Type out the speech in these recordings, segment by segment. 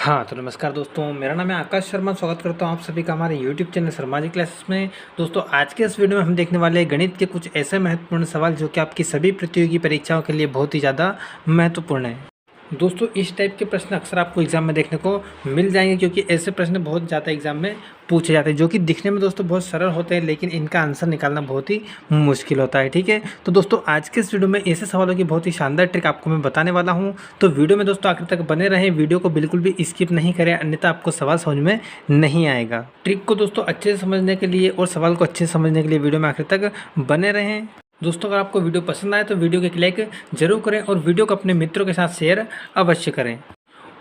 हाँ, तो नमस्कार दोस्तों, मेरा नाम है आकाश शर्मा। स्वागत करता हूँ आप सभी का हमारे YouTube channel Sharma ji classes में। दोस्तों, आज के इस वीडियो में हम देखने वाले हैं गणित के कुछ ऐसे महत्वपूर्ण सवाल जो कि आपकी सभी प्रतियोगी परीक्षाओं के लिए बहुत ही ज़्यादा महत्वपूर्ण है। दोस्तों, इस टाइप के प्रश्न अक्सर आपको एग्जाम में देखने को मिल जाएंगे, क्योंकि ऐसे प्रश्न बहुत ज़्यादा एग्जाम में पूछे जाते हैं, जो कि दिखने में दोस्तों बहुत सरल होते हैं, लेकिन इनका आंसर निकालना बहुत ही मुश्किल होता है। ठीक है, तो दोस्तों आज के इस वीडियो में ऐसे सवालों की बहुत ही शानदार ट्रिक आपको मैं बताने वाला हूं। तो वीडियो में दोस्तों आखिर तक बने रहें, वीडियो को बिल्कुल भी स्किप नहीं करें, अन्यथा आपको सवाल समझ में नहीं आएगा। ट्रिक को दोस्तों अच्छे से समझने के लिए और सवाल को अच्छे से समझने के लिए वीडियो में आखिर तक बने रहें। दोस्तों, अगर आपको वीडियो पसंद आए तो वीडियो को लाइक जरूर करें और वीडियो को अपने मित्रों के साथ शेयर अवश्य करें।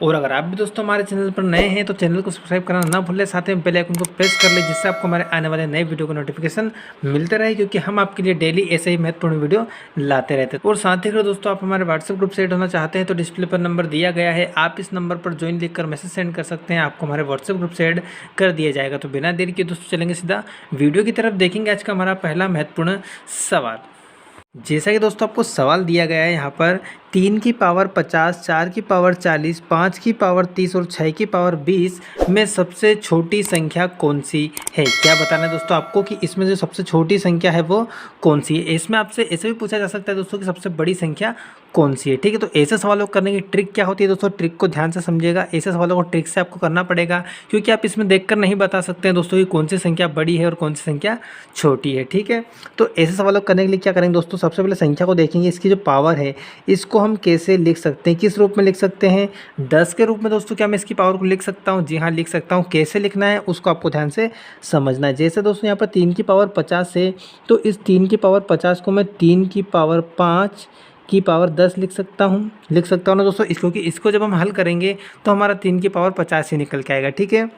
और अगर आप भी दोस्तों हमारे चैनल पर नए हैं तो चैनल को सब्सक्राइब करना ना भूलें, साथ में बेल आइकन को प्रेस कर लें, जिससे आपको हमारे आने वाले नए वीडियो का नोटिफिकेशन मिलते रहे, क्योंकि हम आपके लिए डेली ऐसे ही महत्वपूर्ण वीडियो लाते रहते हैं। और साथ ही अगर दोस्तों आप हमारे व्हाट्सएप ग्रुप से ऐड होना चाहते हैं तो डिस्प्ले पर नंबर दिया गया है, आप इस नंबर पर ज्वाइन लिखकर मैसेज सेंड कर सकते हैं, आपको हमारे व्हाट्सएप ग्रुप से ऐड कर दिया जाएगा। तो बिना देरी के दोस्तों चलेंगे सीधा वीडियो की तरफ। देखेंगे आज का हमारा पहला महत्वपूर्ण सवाल। जैसा कि दोस्तों आपको सवाल दिया गया है यहाँ पर 3 की पावर 50, 4 की पावर 40, 5 की पावर 30 और 6 की पावर 20 में सबसे छोटी संख्या कौन सी है। क्या बताना है दोस्तों आपको कि इसमें जो सबसे छोटी संख्या है वो कौन सी है। इसमें आपसे ऐसे भी पूछा जा सकता है दोस्तों कि सबसे बड़ी संख्या कौन सी है। ठीक है, तो ऐसे सवालों को करने की ट्रिक क्या होती है दोस्तों, ट्रिक को ध्यान से समझिएगा। ऐसे सवालों को ट्रिक से आपको करना पड़ेगा, क्योंकि आप इसमें देखकर नहीं बता सकते हैं दोस्तों कि कौन सी संख्या बड़ी है और कौन सी संख्या छोटी है। ठीक है, तो ऐसे सवालों को करने के लिए क्या करेंगे दोस्तों, सबसे पहले संख्या को देखेंगे, इसकी जो पावर है इसको हम कैसे लिख सकते हैं, किस रूप में लिख सकते हैं। 10 के रूप में दोस्तों क्या मैं इसकी पावर को लिख सकता हूँ? जी हाँ, लिख सकता हूँ। कैसे लिखना है उसको आपको ध्यान से समझना है। जैसे दोस्तों यहाँ पर 3 की पावर 50 है, तो इस 3 की पावर 50 को मैं 3 की पावर 5 की पावर 10 लिख सकता हूँ ना दोस्तों, क्योंकि इसको जब हम हल करेंगे तो हमारा 3 की पावर 50 ही निकल के आएगा। ठीक है,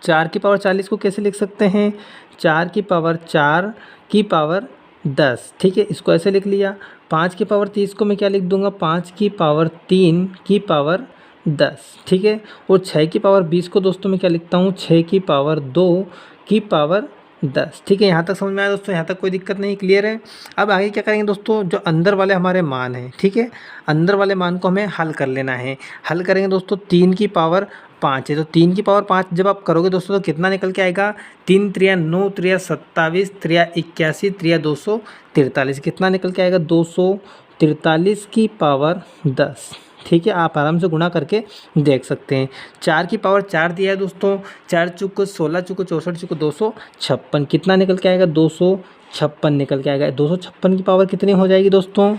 4 की पावर 40 को कैसे लिख सकते हैं? 4 की पावर 4 की पावर 10। ठीक है, इसको ऐसे लिख लिया। 5 की पावर 30 को मैं क्या लिख दूंगा? 5 की पावर 3 की पावर 10। ठीक है, और 6 की पावर 20 को दोस्तों मैं क्या लिखता हूँ? 6 की पावर 2 की पावर 10। ठीक है, यहाँ तक समझ में आया दोस्तों? यहाँ तक कोई दिक्कत नहीं, क्लियर है। अब आगे क्या करेंगे दोस्तों, जो अंदर वाले हमारे मान हैं, ठीक है, अंदर वाले मान को हमें हल कर लेना है। हल करेंगे दोस्तों, 3 की पावर 5 है, तो 3 की पावर 5 जब आप करोगे दोस्तों तो कितना निकल के आएगा? 3 त्रिया 9, त्रिया 27, त्रिया 81, त्रिया 243। कितना निकल के आएगा? 243 की पावर 10। ठीक है, आप आराम से गुणा करके देख सकते हैं। 4 की पावर 4 दिया है दोस्तों, 4 चुक 16 चुक 64 चुक 256। कितना निकल के आएगा? 256 निकल के आएगा। 256 की पावर कितनी हो जाएगी दोस्तों?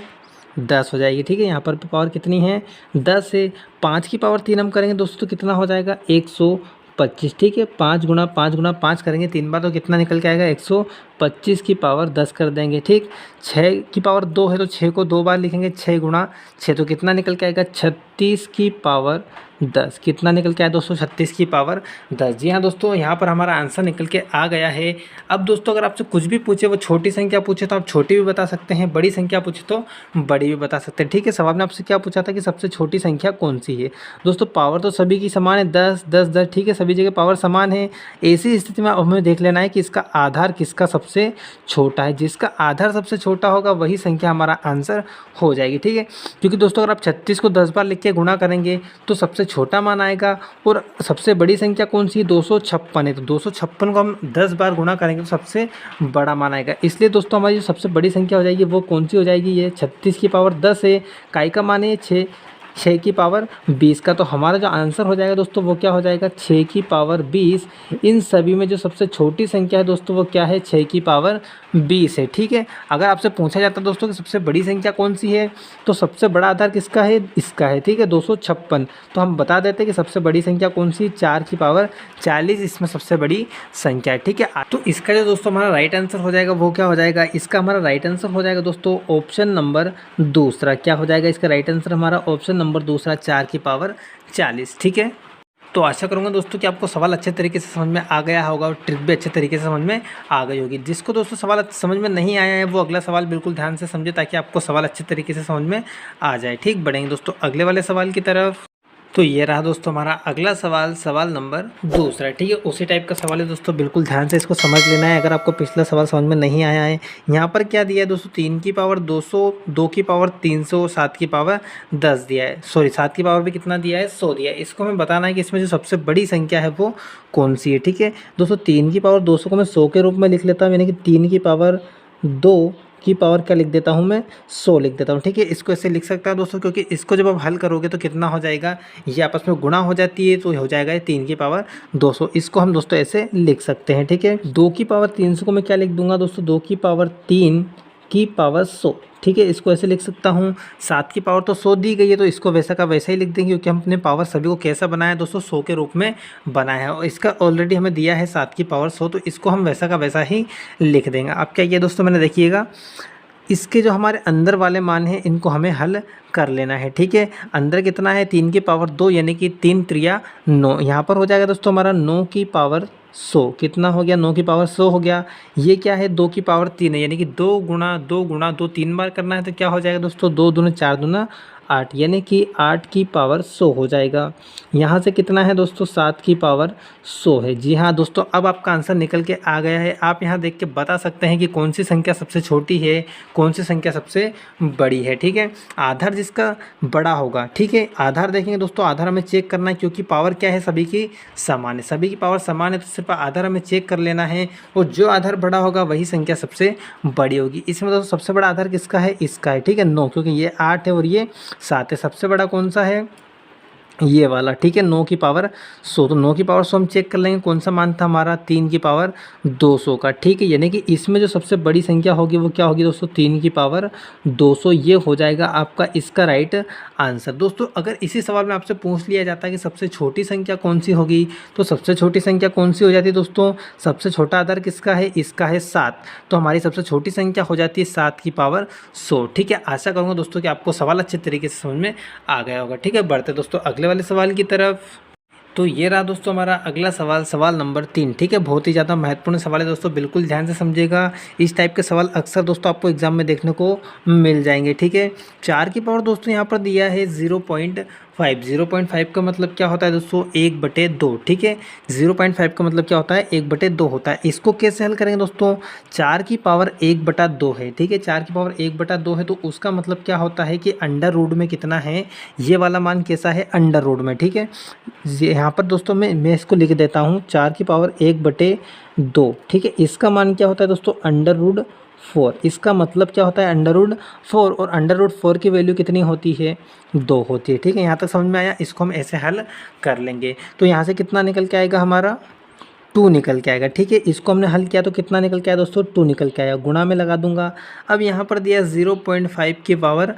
10 हो जाएगी। ठीक है, यहाँ पर पावर कितनी है? 10 है। 5 की पावर 3 हम करेंगे दोस्तों तो कितना हो जाएगा? 125। ठीक है, 5 गुना 5 गुना 5 करेंगे 3 बार तो कितना निकल के आएगा? 125 की पावर 10 कर देंगे। ठीक, 6 की पावर 2 है तो 6 को 2 बार लिखेंगे, 6 गुना 6 तो कितना निकल के आएगा? 36 की पावर 10। कितना निकल के आया दोस्तों? 36 की पावर 10। जी हाँ दोस्तों, यहाँ पर हमारा आंसर निकल के आ गया है। अब दोस्तों अगर आपसे कुछ भी पूछे, वो छोटी संख्या पूछे तो आप छोटी भी बता सकते हैं, बड़ी संख्या पूछे तो बड़ी भी बता सकते हैं। ठीक है, सवाल ने आपसे क्या पूछा था कि सबसे छोटी संख्या कौन सी है। दोस्तों पावर तो सभी की समान है, 10 10 10। ठीक है, सभी जगह पावर समान है। ऐसी स्थिति में अब हमें देख लेना है कि इसका आधार किसका सबसे छोटा है। जिसका आधार सबसे छोटा होगा वही संख्या हमारा आंसर हो जाएगी। ठीक है, क्योंकि दोस्तों अगर आप 36 को 10 बार लिख के गुणा करेंगे तो सबसे छोटा मान आएगा, और सबसे बड़ी संख्या कौन सी है? 256 है, तो 256 को हम 10 बार गुणा करेंगे तो सबसे बड़ा मान आएगा। इसलिए दोस्तों हमारी जो सबसे बड़ी संख्या हो जाएगी वो कौन सी हो जाएगी? ये 36 की पावर 10 है। काय का मान है 6 की पावर 20 का, तो हमारा जो आंसर हो जाएगा दोस्तों वो क्या हो जाएगा? 6 की पावर 20। इन सभी में जो सबसे छोटी संख्या है दोस्तों वो क्या है? 6 की पावर 20 है। ठीक है, अगर आपसे पूछा जाता है दोस्तों कि सबसे बड़ी संख्या कौन सी है, तो सबसे बड़ा आधार किसका है? इसका है। ठीक है, 256। तो हम बता देते हैं कि सबसे बड़ी संख्या कौन सी? 4 की पावर 40 इसमें सबसे बड़ी संख्या है। ठीक है, तो इसका जो दोस्तों हमारा राइट आंसर हो जाएगा वो क्या हो जाएगा? इसका हमारा राइट आंसर हो जाएगा दोस्तों ऑप्शन नंबर दूसरा। क्या हो जाएगा इसका राइट आंसर? हमारा ऑप्शन नंबर दूसरा, 4 की पावर 40। ठीक है, तो आशा करूंगा दोस्तों कि आपको सवाल अच्छे तरीके से समझ में आ गया होगा और ट्रिक भी अच्छे तरीके से समझ में आ गई होगी। जिसको दोस्तों सवाल समझ में नहीं आया है वो अगला सवाल बिल्कुल ध्यान से समझे, ताकि आपको सवाल अच्छे तरीके से समझ में आ जाए। ठीक, बढ़ेंगे दोस्तों अगले वाले सवाल की तरफ। तो ये रहा दोस्तों हमारा अगला सवाल, सवाल नंबर दूसरा। ठीक है, उसी टाइप का सवाल है दोस्तों, बिल्कुल ध्यान से इसको समझ लेना है अगर आपको पिछला सवाल समझ में नहीं आया है। यहाँ पर क्या दिया है दोस्तों, 3 की पावर 200, 2 की पावर 300, 7 की पावर 10 दिया है, सॉरी 7 की पावर भी कितना दिया है, 100 दिया है। इसको हमें बताना है कि इसमें जो सबसे बड़ी संख्या है वो कौन सी है। ठीक है दोस्तों, 3 की पावर 200 को मैं 100 के रूप में लिख लेता हूँ, यानी कि 3 की पावर 2 की पावर क्या लिख देता हूँ मैं, 100 लिख देता हूँ। ठीक है, इसको ऐसे लिख सकता है दोस्तों, क्योंकि इसको जब आप हल करोगे तो कितना हो जाएगा, ये आपस में गुणा हो जाती है तो हो जाएगा ये 3 की पावर 200। इसको हम दोस्तों ऐसे लिख सकते हैं। ठीक है, 2 की पावर 300 को मैं क्या लिख दूंगा दोस्तों, 2 की पावर 3 की पावर 100। ठीक है, इसको ऐसे लिख सकता हूँ। 7 की पावर तो 100 दी गई है तो इसको वैसा का वैसा ही लिख देंगे, क्योंकि हम अपने पावर सभी को कैसा बनाया है दोस्तों, 100 के रूप में बनाया है, और इसका ऑलरेडी हमें दिया है 7 की पावर 100, तो इसको हम वैसा का वैसा ही लिख देंगे। अब क्या किया दोस्तों मैंने, देखिएगा इसके जो हमारे अंदर वाले मान हैं इनको हमें हल कर लेना है। ठीक है, अंदर कितना है, 3 की पावर 2 यानी कि 3 त्रिया 9। यहाँ पर हो जाएगा दोस्तों हमारा 9 की पावर 100, कितना हो गया, 9 की पावर 100 हो गया। ये क्या है, 2 की पावर 3 है, यानी कि 2 गुणा 2 गुणा 2 3 बार करना है, तो क्या हो जाएगा दोस्तों, 2 दूनी 4 दूना 8, यानी कि 8 की पावर 100 हो जाएगा। यहाँ से कितना है दोस्तों, 7 की पावर 100 है। जी हाँ दोस्तों, अब आपका आंसर निकल के आ गया है। आप यहाँ देख के बता सकते हैं कि कौन सी संख्या सबसे छोटी है, कौन सी संख्या सबसे बड़ी है। ठीक है, आधार जिसका बड़ा होगा, ठीक है, आधार देखेंगे दोस्तों, आधार हमें चेक करना है, क्योंकि पावर क्या है, सभी की समान है, सभी की पावर समान है, तो सिर्फ आधार हमें चेक कर लेना है, और जो आधार बड़ा होगा वही संख्या सबसे बड़ी होगी। इसमें दोस्तों सबसे बड़ा आधार किसका है, इसका है। ठीक है, 9, क्योंकि ये 8 है और ये 7 है। सबसे बड़ा कौन सा है, ये वाला। ठीक है, 9 की पावर 100, तो 9 की पावर 100 हम चेक कर लेंगे, कौन सा मान था हमारा, 3 की पावर 200 का। ठीक है, यानी कि इसमें जो सबसे बड़ी संख्या होगी वो क्या होगी दोस्तों, 3 की पावर 200। ये हो जाएगा आपका इसका राइट आंसर। दोस्तों अगर इसी सवाल में आपसे पूछ लिया जाता है कि सबसे छोटी संख्या कौन सी होगी, तो सबसे छोटी संख्या कौन सी हो जाती है दोस्तों, सबसे छोटा आधार किसका है, इसका है 7, तो हमारी सबसे छोटी संख्या हो जाती है 7 की पावर 100। ठीक है, आशा करूँगा दोस्तों कि आपको सवाल अच्छे तरीके से समझ में आ गया होगा। ठीक है, बढ़ते दोस्तों अगले वाले सवाल की तरफ। तो ये रहा दोस्तों हमारा अगला सवाल, सवाल नंबर 3। ठीक है, बहुत ही ज़्यादा महत्वपूर्ण सवाल है दोस्तों, बिल्कुल ध्यान से समझिएगा। इस टाइप के सवाल अक्सर दोस्तों आपको एग्जाम में देखने को मिल जाएंगे। ठीक है, 4 की पावर दोस्तों यहाँ पर दिया है 0.5। 0.5 का मतलब क्या होता है दोस्तों, 1/2। ठीक है, 0.5 का मतलब क्या होता है, 1/2 होता है। इसको कैसे हल करेंगे दोस्तों, 4 की पावर 1/2 है। ठीक है, 4 की पावर 1/2 है, तो उसका मतलब क्या होता है कि अंडर रूट में कितना है, ये वाला मान कैसा है, अंडर रूट में। ठीक है, यहाँ पर दोस्तों मैं इसको लिख देता हूँ, 4 की पावर 1/2। ठीक है, इसका मान क्या होता है दोस्तों, अंडर रूट 4। इसका मतलब क्या होता है, अंडर रूट 4, और अंडर रूट 4 की वैल्यू कितनी होती है, 2 होती है। ठीक है, यहाँ तक समझ में आया। इसको हम ऐसे हल कर लेंगे, तो यहाँ से कितना निकल के आएगा हमारा, 2 निकल के आएगा। ठीक है, इसको हमने हल किया तो कितना निकल के आया दोस्तों, 2 निकल के आया, गुणा में लगा दूंगा। अब यहाँ पर दिया 0.5 की पावर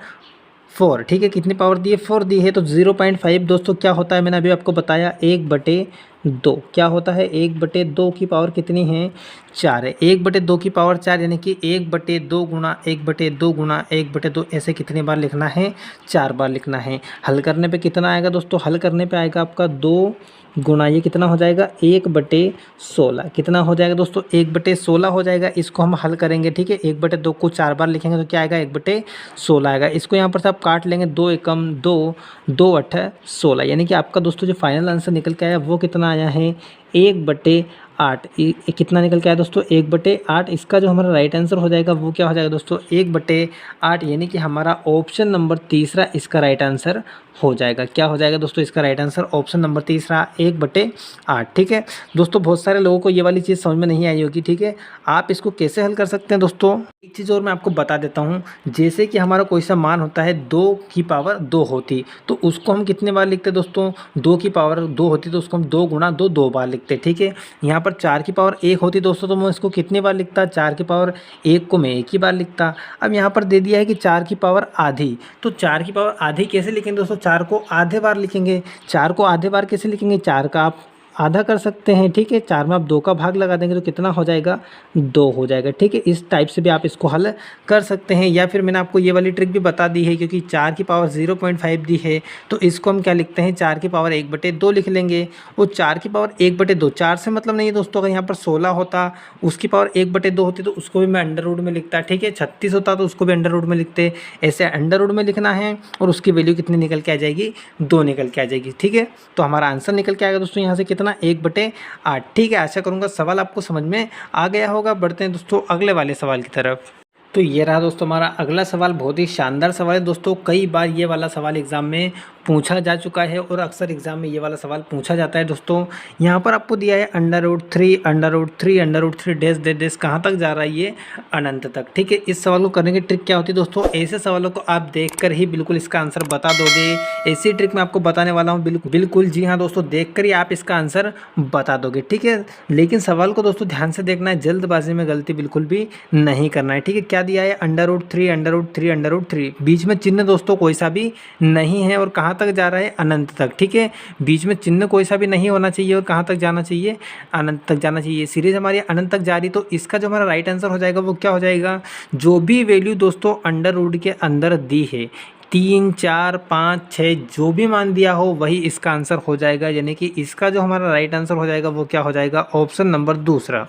4। ठीक है, कितनी पावर दी है, 4 दी है, तो 0.5 दोस्तों क्या होता है, मैंने अभी आपको बताया 1/2। क्या होता है, 1/2 की पावर कितनी है, 4 है। 1/2 की पावर 4, यानी कि 1/2 गुणा 1/2 गुणा 1/2, ऐसे कितनी बार लिखना है, 4 बार लिखना है। हल करने पे कितना आएगा दोस्तों, हल करने पे आएगा आपका 2 गुणा, ये कितना हो जाएगा, 1/16। कितना हो जाएगा दोस्तों, 1/16 हो जाएगा। इसको हम हल करेंगे। ठीक है, 1/2 को 4 बार लिखेंगे तो क्या आएगा, 1/16 आएगा। इसको यहाँ पर से आप काट लेंगे, 2 एकम 2, 2 8 16, यानी कि आपका दोस्तों जो फाइनल आंसर निकल के आया वो कितना आया है, 1/8। कितना निकल के आया दोस्तों, 1/8। इसका जो हमारा राइट आंसर हो जाएगा वो क्या हो जाएगा दोस्तों, 1/8, यानी कि हमारा ऑप्शन नंबर तीसरा इसका राइट आंसर हो जाएगा। क्या हो जाएगा दोस्तों इसका राइट आंसर, ऑप्शन नंबर तीसरा 1/8। ठीक है दोस्तों, बहुत सारे लोगों को ये वाली चीज़ समझ में नहीं आई होगी। ठीक है, आप इसको कैसे हल कर सकते हैं दोस्तों, एक चीज़ और मैं आपको बता देता हूँ। जैसे कि हमारा कोई सा मान होता है 2 की पावर 2 होती, तो उसको हम कितने बार लिखते हैं दोस्तों, 2 की पावर 2 होती तो उसको हम 2 गुणा 2 2 बार लिखते। ठीक है, यहाँ पर 4 की पावर 1 होती दोस्तों, तो मैं इसको कितनी बार लिखता, 4 की पावर 1 को मैं 1 ही बार लिखता। अब यहाँ पर दे दिया है कि 4 की पावर आधी, तो 4 की पावर आधी कैसे लिखेंगे दोस्तों, 4 को आधे बार लिखेंगे। 4 को आधे बार कैसे लिखेंगे, 4 का आप आधा कर सकते हैं, ठीक है। 4 में आप 2 का भाग लगा देंगे तो कितना हो जाएगा, 2 हो जाएगा, ठीक है। इस टाइप से भी आप इसको हल कर सकते हैं। या फिर मैंने आपको ये वाली ट्रिक भी बता दी है, क्योंकि 4 की पावर 0.5 दी है तो इसको हम क्या लिखते हैं, 4 की पावर 1/2 लिख लेंगे। और 4 की पावर 1/2, 4 से मतलब नहीं है दोस्तों, अगर यहाँ पर 16 होता उसकी पावर 1/2 होती तो उसको भी मैं अंडर रूट में लिखता, ठीक है। 36 होता तो उसको भी अंडर रूट में लिखते। ऐसे अंडर रूट में लिखना है और उसकी वैल्यू कितनी निकल के आ जाएगी, 2 निकल के आ जाएगी, ठीक है। तो हमारा आंसर निकल के आएगा दोस्तों यहाँ से कितना, 1/8, ठीक है। आशा करूँगा सवाल आपको समझ में आ गया होगा। बढ़ते हैं दोस्तों अगले वाले सवाल की तरफ। तो ये रहा दोस्तों हमारा अगला सवाल, बहुत ही शानदार सवाल है दोस्तों। कई बार ये वाला सवाल एग्जाम में पूछा जा चुका है और अक्सर एग्जाम में ये वाला सवाल पूछा जाता है दोस्तों। यहाँ पर आपको दिया है √3 √3 डैश डैश डैश, कहाँ तक जा रहा है ये, अनंत तक, ठीक है। इस सवाल को करने की ट्रिक क्या होती है दोस्तों, ऐसे सवालों को आप देखकर ही बिल्कुल इसका आंसर बता दोगे। ऐसी ट्रिक मैं आपको बताने वाला हूँ, बिल्कुल जी हाँ दोस्तों, देखकर ही आप इसका आंसर बता दोगे, ठीक है। लेकिन सवाल को दोस्तों ध्यान से देखना है, जल्दबाजी में गलती बिल्कुल भी नहीं करना है, ठीक है। क्या दिया है, √3 बीच में चिन्ह दोस्तों कोई सा भी नहीं है और कहाँ तक जा रहा है, अनंत तक, ठीक है। बीच में चिन्ह कोई सा भी नहीं होना चाहिए और कहाँ तक जाना चाहिए, अनंत तक जाना चाहिए। सीरीज हमारी अनंत तक जा रही, तो इसका जो हमारा राइट आंसर हो जाएगा वो क्या हो जाएगा, जो भी वैल्यू दोस्तों अंडर रूट के अंदर दी है, 3, 4, 5, 6 जो भी मान दिया हो वही इसका आंसर हो जाएगा। यानी कि इसका जो हमारा राइट आंसर हो जाएगा वो क्या हो जाएगा, ऑप्शन नंबर दूसरा।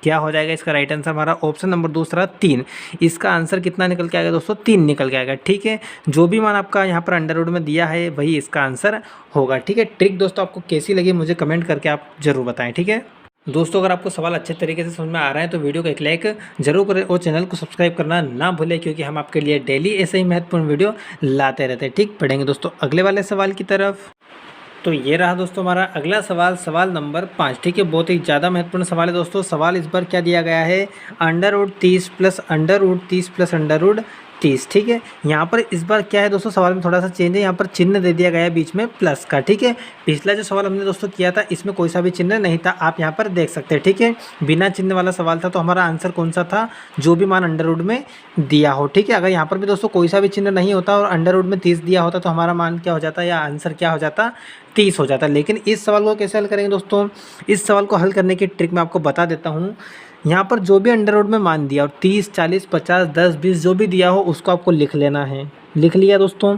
क्या हो जाएगा इसका राइट आंसर हमारा, ऑप्शन नंबर दूसरा 3। इसका आंसर कितना निकल के आएगा दोस्तों, 3 निकल के आएगा, ठीक है। जो भी मान आपका यहाँ पर अंडर रूट में दिया है वही इसका आंसर होगा, ठीक है। ट्रिक दोस्तों आपको कैसी लगी मुझे कमेंट करके आप जरूर बताएं, ठीक है। दोस्तों अगर आपको सवाल अच्छे तरीके से समझ में आ रहा है तो वीडियो को एक लाइक जरूर करें और चैनल को सब्सक्राइब करना ना भूलें, क्योंकि हम आपके लिए डेली ऐसे ही महत्वपूर्ण वीडियो लाते रहते हैं, ठीक। पढ़ेंगे दोस्तों अगले वाले सवाल की तरफ। तो ये रहा दोस्तों हमारा अगला सवाल, सवाल नंबर 5, ठीक है। बहुत ही ज़्यादा महत्वपूर्ण सवाल है दोस्तों। सवाल इस बार क्या दिया गया है, √30 प्लस √30 प्लस √30, ठीक है। यहाँ पर इस बार क्या है दोस्तों, सवाल में थोड़ा सा चेंज है, यहाँ पर चिन्ह दे दिया गया है बीच में प्लस का, ठीक है। पिछला जो सवाल हमने दोस्तों किया था इसमें कोई सा भी चिन्ह नहीं था, आप यहाँ पर देख सकते हैं, ठीक है। बिना चिन्ह वाला सवाल था, तो हमारा आंसर कौन सा था, जो भी मान अंडर रूट में दिया हो, ठीक है। अगर यहाँ पर भी दोस्तों कोई सा भी चिन्ह नहीं होता और अंडर रूट में 30 दिया होता तो हमारा मान क्या हो जाता या आंसर क्या हो जाता, 30 हो जाता। लेकिन इस सवाल को कैसे हल करेंगे दोस्तों, इस सवाल को हल करने की ट्रिक मैं आपको बता देता हूँ। यहाँ पर जो भी अंडर रूट में मान दिया और 30, 40, 50, 10, 20 जो भी दिया हो उसको आपको लिख लेना है। लिख लिया दोस्तों।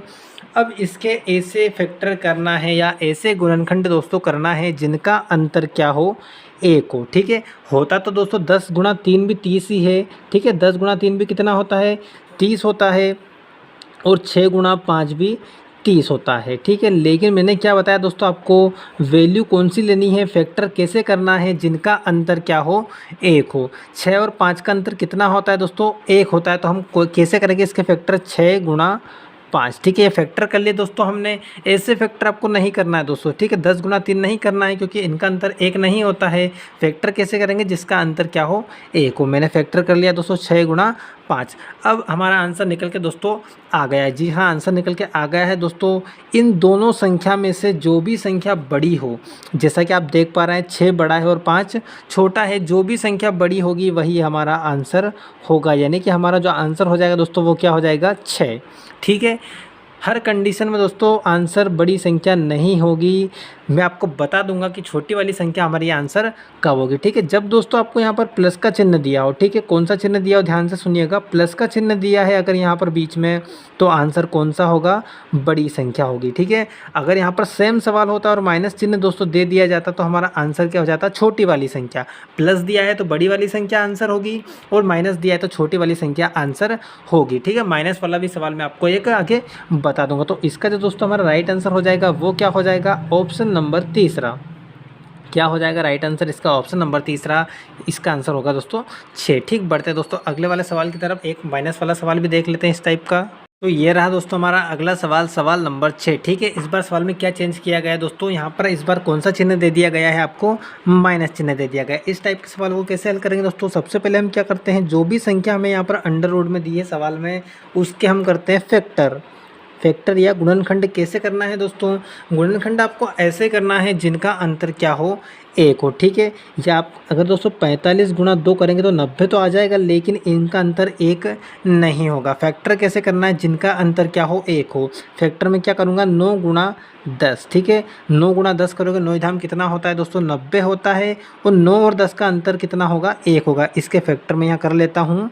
अब इसके ऐसे फैक्टर करना है या ऐसे गुणनखंड दोस्तों करना है जिनका अंतर क्या हो, 1 हो, ठीक है। होता तो दोस्तों 10 × 3 भी 30 ही है, ठीक है। 10 × 3 भी कितना होता है, 30 होता है और 6 × 5 भी 30 होता है, ठीक है। लेकिन मैंने क्या बताया दोस्तों आपको, वैल्यू कौन सी लेनी है, फैक्टर कैसे करना है जिनका अंतर क्या हो, 1 हो। 6 और 5 का अंतर कितना होता है दोस्तों, 1 होता है। तो हम कैसे करेंगे इसके फैक्टर, 6 × 5, ठीक है। ये फैक्टर कर लिए दोस्तों हमने। ऐसे फैक्टर आपको नहीं करना है दोस्तों, ठीक है। 10 × 3 नहीं करना है क्योंकि इनका अंतर 1 नहीं होता है। फैक्टर कैसे करेंगे, जिसका अंतर क्या हो, 1 हो। मैंने फैक्टर कर लिया दोस्तों 6 × 5। अब हमारा आंसर निकल के दोस्तों आ गया है। जी हाँ, आंसर निकल के आ गया है दोस्तों। इन दोनों संख्या में से जो भी संख्या बड़ी हो, जैसा कि आप देख पा रहे हैं 6 बड़ा है और 5 छोटा है, जो भी संख्या बड़ी होगी वही हमारा आंसर होगा। यानी कि हमारा जो आंसर हो जाएगा दोस्तों वो क्या हो जाएगा, 6, ठीक है। हर कंडीशन में दोस्तों आंसर बड़ी संख्या नहीं होगी। मैं आपको बता दूंगा कि छोटी वाली संख्या हमारी आंसर कब होगी, ठीक है। जब दोस्तों आपको यहाँ पर प्लस का चिन्ह दिया हो, ठीक है। कौन सा चिन्ह दिया हो, ध्यान से सुनिएगा। प्लस का चिन्ह दिया है अगर यहाँ पर बीच में, तो आंसर कौन सा होगा, बड़ी संख्या होगी, ठीक है। अगर यहाँ पर सेम सवाल होता और माइनस चिन्ह दोस्तों दे दिया जाता तो हमारा आंसर क्या हो जाता, छोटी वाली संख्या। प्लस दिया है तो बड़ी वाली संख्या आंसर होगी और माइनस दिया है तो छोटी वाली संख्या आंसर होगी, ठीक है। माइनस वाला भी सवाल मैं आपको एक आगे बता दूंगा। तो इसका जो दोस्तों हमारा राइट आंसर हो जाएगा वो क्या हो जाएगा, ऑप्शन नंबर तीसरा। क्या हो जाएगा राइट आंसर इसका, ऑप्शन नंबर तीसरा इसका आंसर होगा दोस्तों 6, ठीक। बढ़ते हैं दोस्तों अगले वाले सवाल की तरफ। एक माइनस वाला सवाल भी देख लेते हैं इस टाइप का। तो ये रहा दोस्तों हमारा अगला सवाल, सवाल नंबर 6, ठीक है। इस बार सवाल में क्या चेंज किया गया है दोस्तों, यहाँ पर इस बार कौन सा चिन्ह दे दिया गया है आपको, माइनस चिन्ह दे दिया गया है। इस टाइप के सवाल को कैसे हल करेंगे दोस्तों, सबसे पहले हम क्या करते हैं, जो भी संख्या हमें यहाँ पर अंडर रूट में दी है सवाल में, उसके हम करते हैं फैक्टर, फैक्टर या गुणनखंड कैसे करना है दोस्तों? गुणनखंड आपको ऐसे करना है जिनका अंतर क्या हो, एक हो, ठीक है। या आप अगर दोस्तों 45 गुणा 2 करेंगे तो 90 तो आ जाएगा, लेकिन इनका अंतर एक नहीं होगा। फैक्टर कैसे करना है? जिनका अंतर क्या हो, एक हो। फैक्टर में क्या करूँगा, 9 गुणा 10, ठीक है। 9 गुणा 10 करोगे, 9 धाम कितना होता है दोस्तों, 90 होता है। और 9 और 10 का अंतर कितना होगा, एक होगा। इसके फैक्टर में यहाँ कर लेता हूँ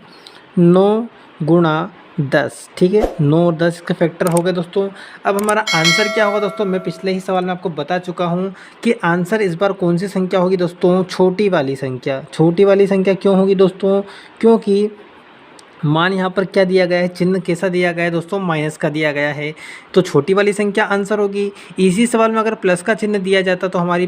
9 गुणा 10, ठीक है। 9 और 10 के फैक्टर हो गए दोस्तों। अब हमारा आंसर क्या होगा दोस्तों? मैं पिछले ही सवाल में आपको बता चुका हूँ कि आंसर इस बार कौन सी संख्या होगी दोस्तों? छोटी वाली संख्या। छोटी वाली संख्या क्यों होगी दोस्तों? क्योंकि मान यहाँ पर क्या दिया गया है, चिन्ह कैसा दिया गया है दोस्तों, माइनस का दिया गया है, तो छोटी वाली संख्या आंसर होगी। इसी सवाल में अगर प्लस का चिन्ह दिया जाता तो हमारी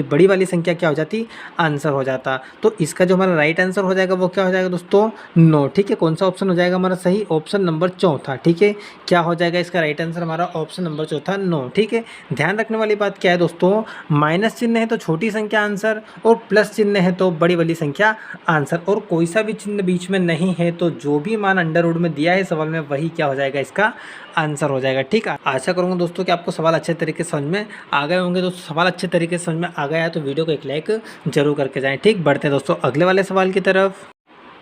बड़ी वाली संख्या क्या हो जाती, आंसर हो जाता। तो इसका जो हमारा राइट आंसर हो जाएगा वो क्या हो जाएगा दोस्तों, 9, ठीक है। कौन सा ऑप्शन हो जाएगा हमारा सही? ऑप्शन नंबर चौथा, ठीक है। क्या हो जाएगा इसका राइट आंसर हमारा? ऑप्शन नंबर चौथा, 9, ठीक है। ध्यान रखने वाली बात क्या है दोस्तों, माइनस चिन्ह है तो छोटी संख्या आंसर, और प्लस चिन्ह है तो बड़ी वाली संख्या आंसर, और कोई सा भी चिन्ह बीच में नहीं है तो जो भी मान अंडर रूट में दिया है सवाल में वही क्या हो जाएगा, इसका आंसर हो जाएगा, ठीक है। आशा करूंगा दोस्तों कि आपको सवाल अच्छे तरीके से समझ में आ गए होंगे। दोस्तों सवाल अच्छे तरीके से समझ में आ गया है तो वीडियो को एक लाइक जरूर करके जाएं, ठीक। बढ़ते हैं दोस्तों अगले वाले सवाल की तरफ।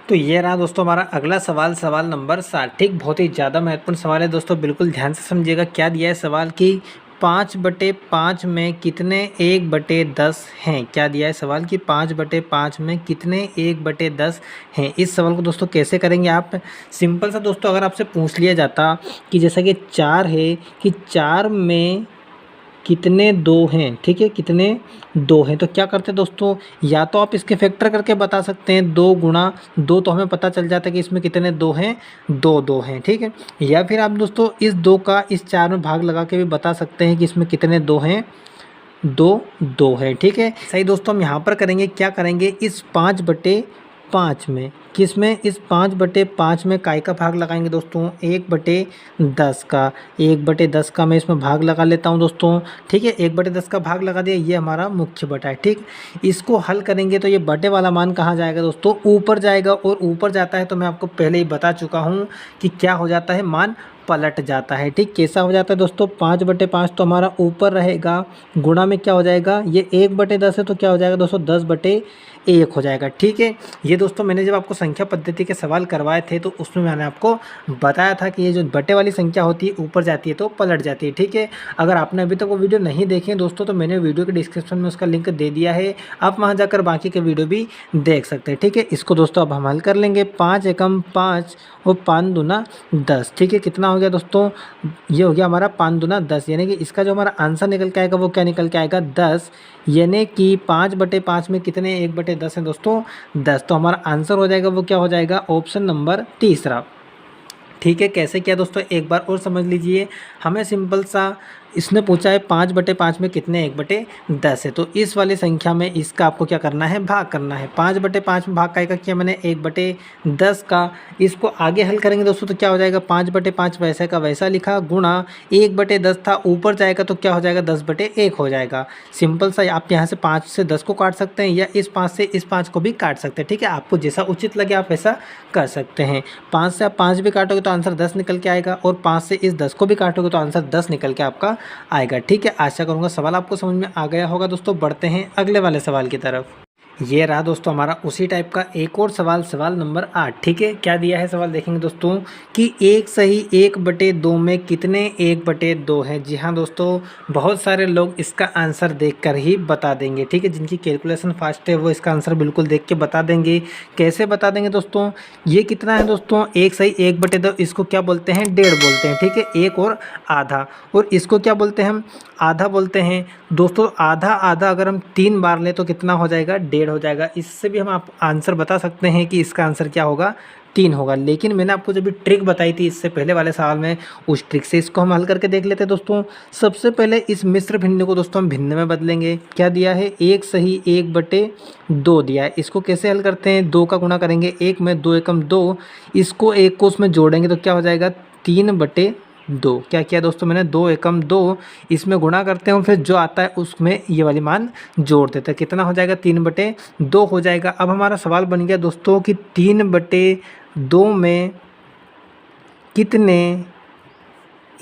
तो ये रहा दोस्तों हमारा अगला सवाल, सवाल नंबर 7, ठीक। बहुत ही ज़्यादा महत्वपूर्ण सवाल है दोस्तों, बिल्कुल ध्यान से समझिएगा। क्या दिया है सवाल की 5/5 में कितने 1/10 हैं? क्या दिया है सवाल कि 5/5 में कितने 1/10 हैं? इस सवाल को दोस्तों कैसे करेंगे आप? सिंपल सा दोस्तों, अगर आपसे पूछ लिया जाता कि जैसा कि 4 है कि 4 में कितने 2 हैं, ठीक है, कितने 2 हैं, तो क्या करते हैं दोस्तों, या तो आप इसके फैक्टर करके बता सकते हैं, 2 गुणा 2, तो हमें पता चल जाता है कि इसमें कितने 2 हैं, 2 हैं, ठीक है। या फिर आप दोस्तों इस 2 का इस 4 में भाग लगा के भी बता सकते हैं कि इसमें कितने 2 हैं, 2 है, ठीक है। सही दोस्तों, हम यहाँ पर करेंगे, क्या करेंगे, इस 5/5 में, किस में, इस 5/5 में काय का भाग लगाएंगे दोस्तों, 1/10 का। 1/10 का मैं इसमें भाग लगा लेता हूँ दोस्तों, ठीक है। 1/10 का भाग लगा दिया, ये हमारा मुख्य बटा है, ठीक। इसको हल करेंगे तो ये बटे वाला मान कहाँ जाएगा दोस्तों, ऊपर जाएगा, और ऊपर जाता है तो मैं आपको पहले ही बता चुका हूँ कि क्या हो जाता है, मान पलट जाता है, ठीक। कैसा हो जाता है दोस्तों, 5/5 तो हमारा ऊपर रहेगा, गुणा में क्या हो जाएगा, ये 1/10 है तो क्या हो जाएगा दोस्तों, 10/1 हो जाएगा, ठीक है। ये दोस्तों मैंने जब आपको संख्या पद्धति के सवाल करवाए थे तो उसमें मैंने आपको बताया था कि ये जो बटे वाली संख्या होती है ऊपर जाती है तो पलट जाती है, ठीक है। अगर आपने अभी तक वो वीडियो नहीं देखे दोस्तों तो मैंने वीडियो के डिस्क्रिप्शन में उसका लिंक दे दिया है, आप वहाँ जाकर बाकी के वीडियो भी देख सकते हैं, ठीक है। इसको दोस्तों अब हम हल कर लेंगे, 5 एकम 5 और 5 दूना 10, ठीक है। कितना हो गया दोस्तों, ये हो गया हमारा 5 दूना 10, यानी कि इसका जो हमारा आंसर निकल के आएगा वो क्या निकल के आएगा, 10, यानी कि 5/5 में कितने 1/10 है दोस्तों, 10। तो हमारा आंसर हो जाएगा वो क्या हो जाएगा, ऑप्शन नंबर तीसरा, ठीक है। कैसे किया दोस्तों, एक बार और समझ लीजिए। हमें सिंपल सा इसने पूछा है 5/5 में कितने 1/10 है, तो इस वाली संख्या में इसका आपको क्या करना है, भाग करना है। 5/5 में भाग का किया मैंने 1/10 का, इसको आगे हल करेंगे दोस्तों तो क्या हो जाएगा, 5/5 वैसे का वैसा लिखा, गुणा 1/10 था, ऊपर जाएगा तो क्या हो जाएगा, 10/1 हो जाएगा। सिंपल सा, आप यहाँ से 5 से 10 को काट सकते हैं या इस 5 से इस 5 को भी काट सकते हैं, ठीक है। आपको जैसा उचित लगे आप वैसा कर सकते हैं। 5 से आप 5 भी काटोगे तो आंसर 10 निकल के आएगा, और 5 से इस 10 को भी काटोगे तो आंसर 10 निकल के आपका आएगा, ठीक है। आशा करूंगा सवाल आपको समझ में आ गया होगा दोस्तों। बढ़ते हैं अगले वाले सवाल की तरफ। ये रहा दोस्तों हमारा उसी टाइप का एक और सवाल, सवाल नंबर 8, ठीक है। क्या दिया है सवाल देखेंगे दोस्तों कि 1 सही 1/2 में कितने 1/2 है। जी हाँ दोस्तों, बहुत सारे लोग इसका आंसर देखकर ही बता देंगे, ठीक है। जिनकी कैलकुलेशन फास्ट है वो इसका आंसर बिल्कुल देख के बता देंगे। कैसे बता देंगे दोस्तों, ये कितना है दोस्तों, 1 सही 1/2, इसको क्या बोलते हैं, 1.5 बोलते हैं, ठीक है। 1 और आधा, और इसको क्या बोलते हैं हम, आधा बोलते हैं दोस्तों। आधा आधा अगर हम 3 बार लें तो कितना हो जाएगा, 1.5 हो जाएगा। इससे भी हम आप आंसर बता सकते हैं कि इसका आंसर क्या होगा, 3 होगा। लेकिन मैंने आपको जब भी ट्रिक बताई थी इससे पहले वाले सवाल में, उस ट्रिक से इसको हम हल करके देख लेते हैं दोस्तों। सबसे पहले इस मिश्र भिन्न को दोस्तों हम भिन्न में बदलेंगे। क्या दिया है, 1 सही 1/2 दिया है। इसको कैसे हल करते हैं, 2 का गुणा करेंगे, 1 में 2 एकम 2, इसको 1 को उसमें जोड़ेंगे तो क्या हो जाएगा, 3/2। क्या किया दोस्तों मैंने, 2 एकम 2, इसमें गुणा करते हैं, फिर जो आता है उसमें ये वाली मान जोड़ देते हैं। कितना हो जाएगा, 3/2 हो जाएगा। अब हमारा सवाल बन गया दोस्तों कि 3/2 में कितने